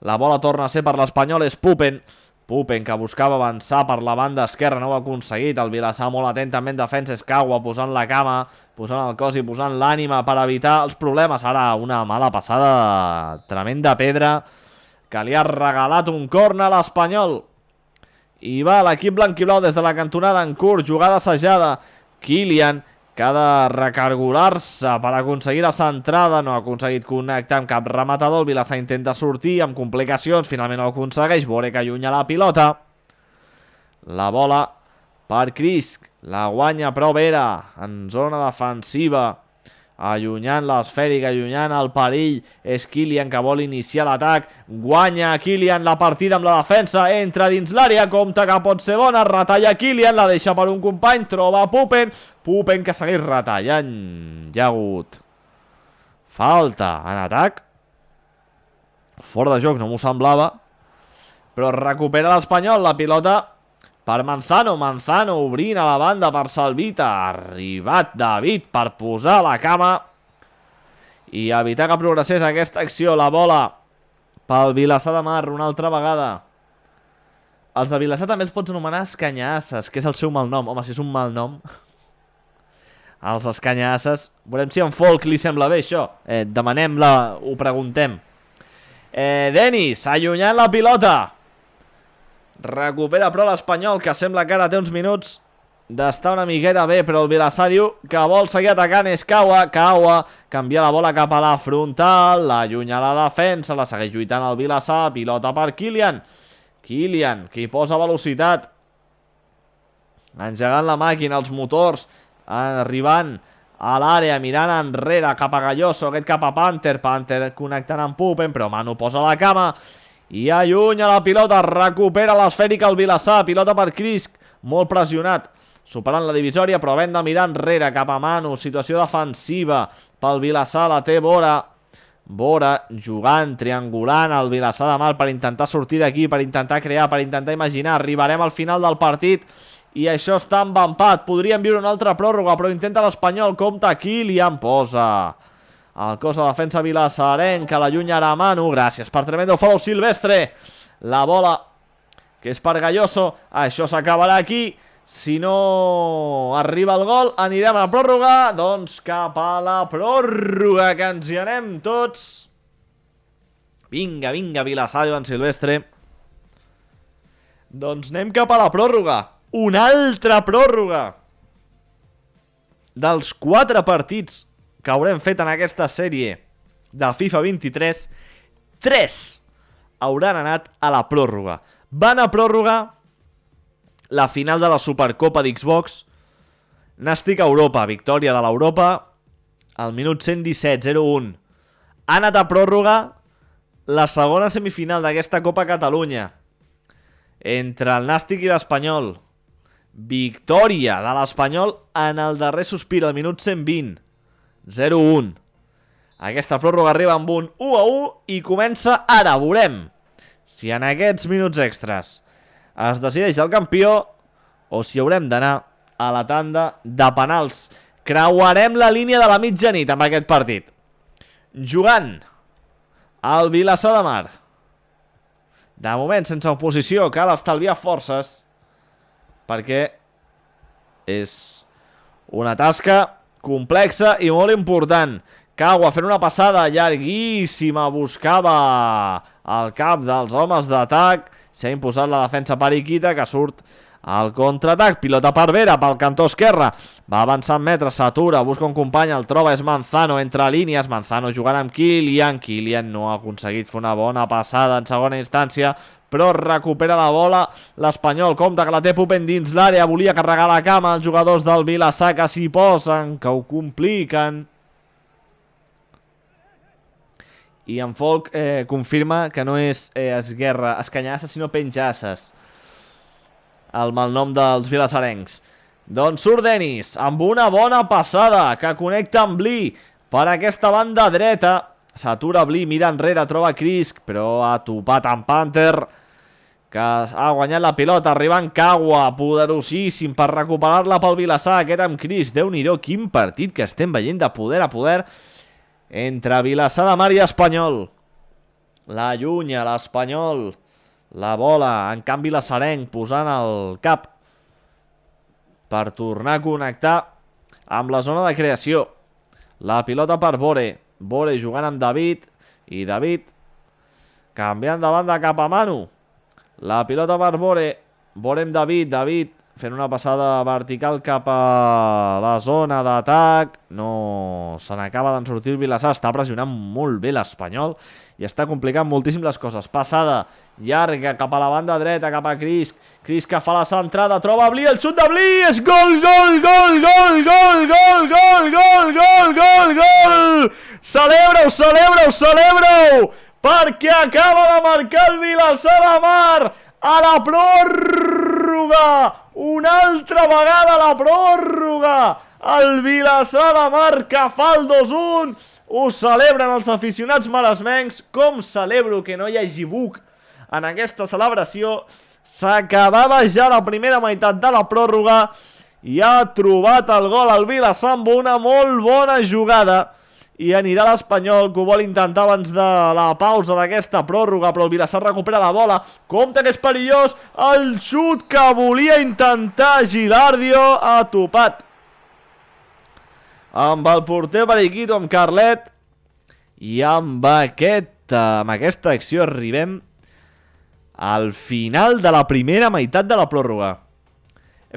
La bola torna a ser per l'Espanyol, és Pupen, que buscava avançar per la banda esquerra, no ho ha aconseguit. El Vilassar molt atentament defensa, Escagua posant la cama, posant el cos i posant l'ànima per evitar els problemes. Ara una mala passada, tremenda pedra, que li ha regalat un córner a l'Espanyol. I va l'equip blanquiblau des de la cantonada en curt, jugada assajada. Kylian, que ha de recargolar-se per aconseguir la centrada, no ha aconseguit connectar amb cap rematador. El Vilassar intenta sortir amb complicacions, finalment no ho aconsegueix. Bore que allunya la pilota. La bola per Crisc, la guanya però Vera en zona defensiva. allunyant l'esfèric, allunyant el perill. És Kylian que vol iniciar l'atac. Guanya Kylian la partida amb la defensa, entra dins l'àrea, compta que pot ser bona, retalla Kylian, la deixa per un company, troba Pupen que segueix retallant. Hi ha hagut falta en atac, fora de joc, no m'ho semblava, però recupera l'Espanyol, la pilota per Manzano obrint a la banda per Salvita, ha arribat David per posar la cama i evitar que progressés aquesta acció. La bola pel Vilassar de Mar una altra vegada. Els de Vilassar també els pots anomenar escanyasses, que és el seu malnom. Home, si és un malnom, els escanyasses. Veurem si en Folk li sembla bé això. Demanem-la, ho preguntem. Denis, allunyant la pilota. Recupera però l'Espanyol, que sembla que ara té uns minuts d'estar una miqueta bé, però el Vilassar diu que vol seguir atacant. És Kaua canvia la bola cap a la frontal, l'allunya la defensa, la segueix lluitant el Vilassar, pilota per Kylian, que hi posa velocitat, engegant la màquina, els motors, arribant a l'àrea, mirant enrere cap a Galloso, aquest cap a Panther connectant amb Pupen, però Manu posa la cama i allunya la pilota, recupera l'esfèrica el Vilassar, pilota per Crisc, molt pressionat, superant la divisòria, però havent de mirar enrere cap a Manu, situació defensiva pel Vilassar, la té Bora jugant, triangulant el Vilassar de Mar per intentar sortir d'aquí, per intentar crear, per intentar imaginar. Arribarem al final del partit i això està amb empat, podríem viure una altra pròrroga, però intenta l'Espanyol, compta Kylian, posa el cos de defensa vilassarenc, que l'allunya ara a Manu, gràcies per tremendo follow Silvestre, la bola que és per Galloso, això s'acabarà aquí, si no arriba el gol anirem a la pròrroga, doncs cap a la pròrroga, que ens hi anem tots. Vinga, Vilassar, diu en Silvestre. Doncs anem cap a la pròrroga, una altra pròrroga dels 4 partits que haurem fet en aquesta sèrie de FIFA 23, 3 hauran anat a la pròrroga. Van a pròrroga la final de la Supercopa d'Xbox, Nàstic Europa, victòria de l'Europa al minut 117-0-1. Ha anat a pròrroga la segona semifinal d'aquesta Copa Catalunya entre el Nàstic i l'Espanyol. Victòria de l'Espanyol en el darrer sospir, al minut 120. 0-1. Aquesta pròrroga arriba amb un 1-1 i comença ara. Veurem si en aquests minuts extras es decideix el campió o si haurem d'anar a la tanda de penals. Creuarem la línia de la mitjanit amb aquest partit. Jugant al Vilassar de Mar. De moment sense oposició, cal estalviar forces perquè és una tasca complexa i molt important. Kaua fent una passada llarguíssima, buscava el cap dels homes d'atac, s'ha imposat la defensa periquita, que surt al contraatac, pilota per Vera pel cantó esquerre, va avançant metres, s'atura, busca un company, el troba, és Manzano, entre línies, Manzano jugant amb Kylian no ha aconseguit fer una bona passada en segona instància, però recupera la bola l'Espanyol, compta que la té Pupen dins l'àrea, volia carregar la cama, els jugadors del Vilassar que s'hi posen, que ho compliquen. I en Folk confirma que no és esguerra, escanyasses, sinó penjasses, el malnom dels vilassarencs. Doncs surt Denis, amb una bona passada, que connecta amb Bli per aquesta banda dreta, s'atura Bli, mira enrere, troba Crisc, però ha topat amb Panther, que ha guanyat la pilota, arribant Kaua, poderosíssim per recuperar-la pel Vilassar, aquest amb Crisc. Déu-n'hi-do, quin partit que estem veient de poder a poder entre Vilassar de Mar i Espanyol. La allunya, l'Espanyol, la bola, en canvi l'Asarenc posant el cap per tornar a connectar amb la zona de creació. La pilota per Bore jugant amb David, i David canviant de banda cap a Manu. La pilota per Bore amb David fent una passada vertical cap a la zona d'atac. No se n'acaba d'en sortir el Vilassar, està pressionant molt bé l'Espanyol i està complicant moltíssim les coses. Passada llarga cap a la banda dreta, cap a Krisk. Krisk que fa la centrada, troba Bli, el xut de Bli, és gol, gol, gol, gol, gol, gol, gol, gol, gol, gol, gol! Celebreu, celebreu, celebreu! Perquè acaba de marcar el Vilassar de Mar a la pròrroga! Una altra vegada a la pròrroga! El Vilassar de Mar que fa el 2-1! Ho celebren els aficionats maresmencs. Com celebro que no hi hagi buc en aquesta celebració. S'acabava ja la primera meitat de la pròrroga i ha trobat el gol al Vilassar amb una molt bona jugada. I anirà l'Espanyol, que ho vol intentar abans de la pausa d'aquesta pròrroga, però el Vilassar recupera la bola. Compte que és perillós. El xut que volia intentar Gilardio ha topat amb el porter Periquito, amb Carlet. I amb aquesta acció arribem al final de la primera meitat de la pròrroga.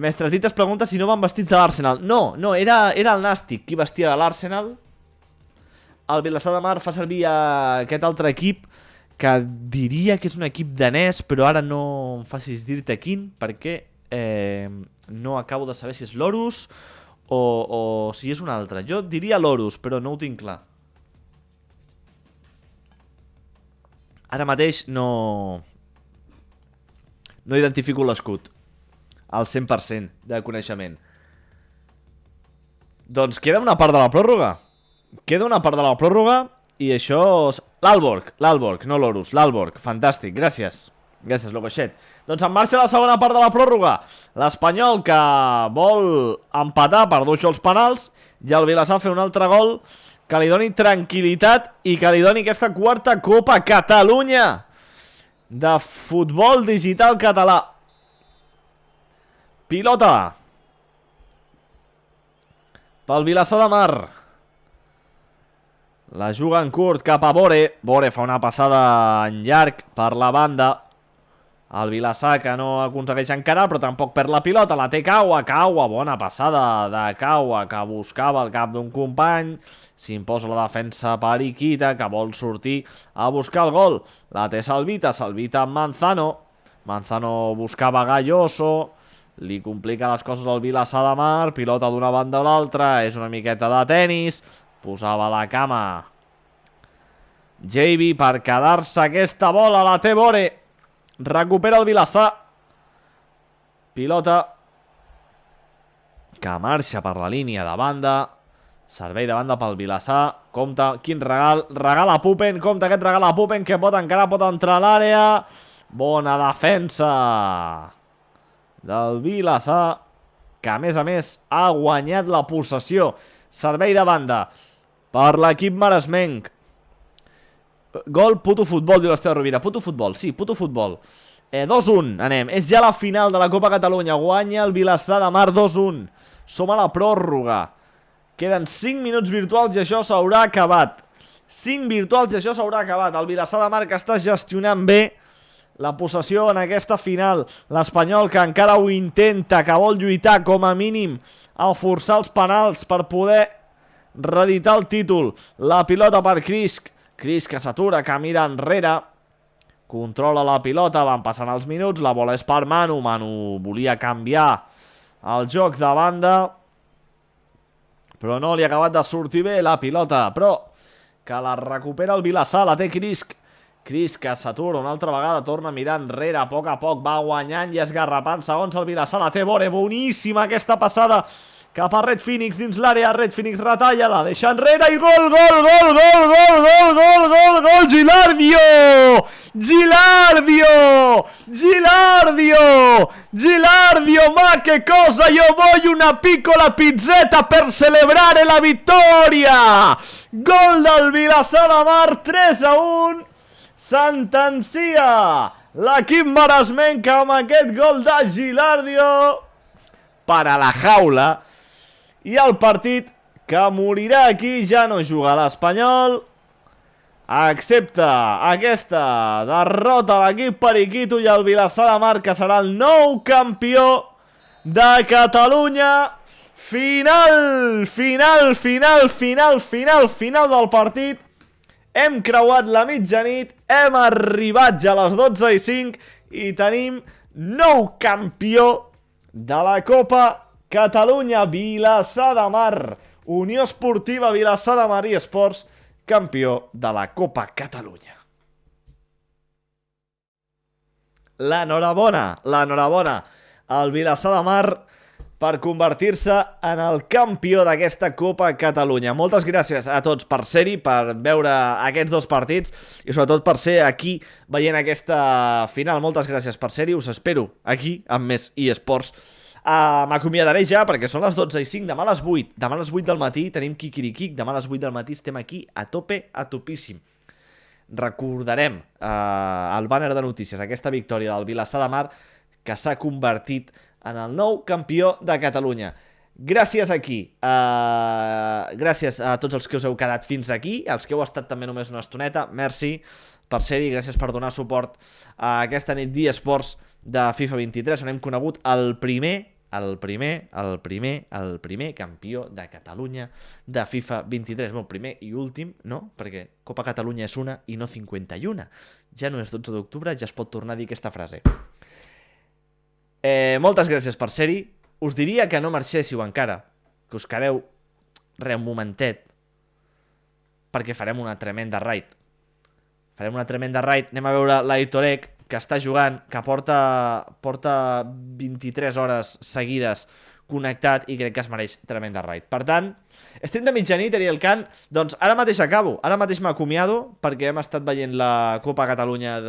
Mestre Tita es pregunta si no van vestits de l'Arsenal. No, era el Nàstic qui vestia de l'Arsenal. El Vilassar de Mar fa servir aquest altre equip, que diria que és un equip danès, però ara no em facis dir-te quin, perquè no acabo de saber si és l'Orus o si és un altre. Jo diria l'Orus, però no ho tinc clar. Ara mateix no identifico l'escut al 100% de coneixement. Doncs queda una part de la pròrroga. Queda una part de la pròrroga i això... L'Alborg, no l'Orus, l'Alborg. Fantàstic, gràcies. Gràcies, Locoixet. Doncs en marxa la segona part de la pròrroga. L'Espanyol que vol empatar per 2 gols penals i el Vilassar fer un altre gol que li doni tranquil·litat i que li doni aquesta quarta Copa Catalunya de futbol digital català. Pilota pel Vilassar de Mar. La juga en curt cap a Bore. Bore fa una passada en llarg per la banda. El Vilassar que no aconsegueix encarar, però tampoc perd la pilota. La té Kaua. Kaua, bona passada de Kaua, que buscava el cap d'un company. S'imposa la defensa per Iquita, que vol sortir a buscar el gol. La té Salvita. Salvita amb Manzano. Manzano buscava Galloso. Li complica les coses al Vilassar de Mar. Pilota d'una banda a l'altra. És una miqueta de tenis. Posava la cama Javi per quedar-se aquesta bola. La té Bore. Recupera el Vilassar. Pilota que marxa per la línia de banda. Servei de banda pel Vilassar. Compte, quin regal. Regala Pupen. Compte aquest regal a Pupen, que pot encarar, pot entrar a l'àrea. Bona defensa del Vilassar, que a més ha guanyat la possessió. Servei de banda per l'equip maresmenc. Gol, puto futbol, diu l'Esteve Rovira. Puto futbol, sí, puto futbol. 2-1, anem. És ja la final de la Copa Catalunya. Guanya el Vilassar de Mar 2-1. Som a la pròrroga. Queden 5 minuts virtuals i això s'haurà acabat. 5 virtuals i això s'haurà acabat. El Vilassar de Mar que està gestionant bé la possessió en aquesta final. L'Espanyol que encara ho intenta, que vol lluitar com a mínim a forçar els penals per poder reeditar el títol. La pilota per Krisk. Krisk que s'atura, que mira enrere. Controla la pilota, van passant els minuts. La bola és per Manu. Manu volia canviar el joc de banda, però no li ha acabat de sortir bé la pilota. Però que la recupera el Vilassar, la té Krisk. Krisk que s'atura una altra vegada, torna a mirar enrere, a poc va guanyant i esgarrapant segons el Vilassar. La té Bore, boníssima aquesta passada cap a Red Phoenix dins l'àrea. Red Phoenix retalla, la deixa enrere i gol, gol, gol, gol, gol, gol, gol, gol, gol, Gilardio! Gilardio! Gilardio! Gilardio, ma che cosa, io voglio una piccola pizzetta per celebrare la vittoria! Gol del Vilassar de Mar, 3-1, sentencia l'equip maresmenc amb aquest gol de Gilardio per a la jaula. I el partit que morirà aquí, ja no juga l'Espanyol, accepta aquesta derrota a l'equip Periquito i el Vilassar de Mar, que serà el nou campió de Catalunya. Final del partit. Hem creuat la mitjanit, hem arribat ja a les 12:05 i tenim nou campió de la Copa Catalunya, Vilassar de Mar. Unió Esportiva Vilassar de Mar i Esports, campió de la Copa Catalunya. L'enhorabona al Vilassar de Mar per convertir-se en el campió d'aquesta Copa Catalunya. Moltes gràcies a tots per ser-hi, per veure aquests dos partits i sobretot per ser aquí veient aquesta final. Moltes gràcies per ser-hi, us espero aquí amb més eSports. M'acomiadaré ja perquè són les 12:05, demà a les 8. Demà a les 8 del matí tenim Kikirikic, demà a les 8 del matí estem aquí a tope, a topíssim. Recordarem el bàner de notícies, aquesta victòria del Vilassar de Mar que s'ha convertit en el nou campió de Catalunya. Gràcies aquí, gràcies a tots els que us heu quedat fins aquí, els que heu estat també només una estoneta, merci per ser-hi, gràcies per donar suport a aquesta nit d'eSports de FIFA 23, on hem conegut el primer campió de Catalunya de FIFA 23. Bueno, primer i últim, no? Perquè Copa Catalunya és una i no 51. Ja no és 12 d'octubre, ja es pot tornar a dir aquesta frase. Moltes gràcies per ser-hi. Us diria que no marxéssiu encara, que us quedeu un momentet, perquè farem una tremenda raid. Anem a veure l'Aitorek, que està jugant, que porta 23 hores seguides connectat i crec que es mereix tremenda raid. Per tant, stream de mitjanit, Ariel Can, doncs ara mateix acabo, ara mateix m'acomiado perquè hem estat veient la Copa Catalunya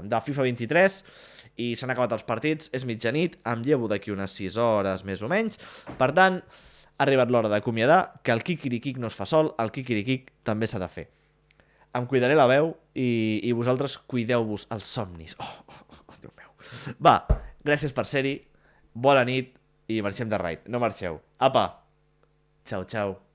de FIFA 23 i s'han acabat els partits, és mitjanit, em llevo d'aquí unes 6 hores més o menys, per tant, ha arribat l'hora d'acomiadar, que el Kikirikic no es fa sol, el Kikirikic també s'ha de fer. Em cuidaré la veu i vosaltres cuideu-vos els somnis. Oh, Déu meu. Va, gràcies per ser-hi, bona nit i marxem de raid. No marxeu. Apa! Ciao, ciao.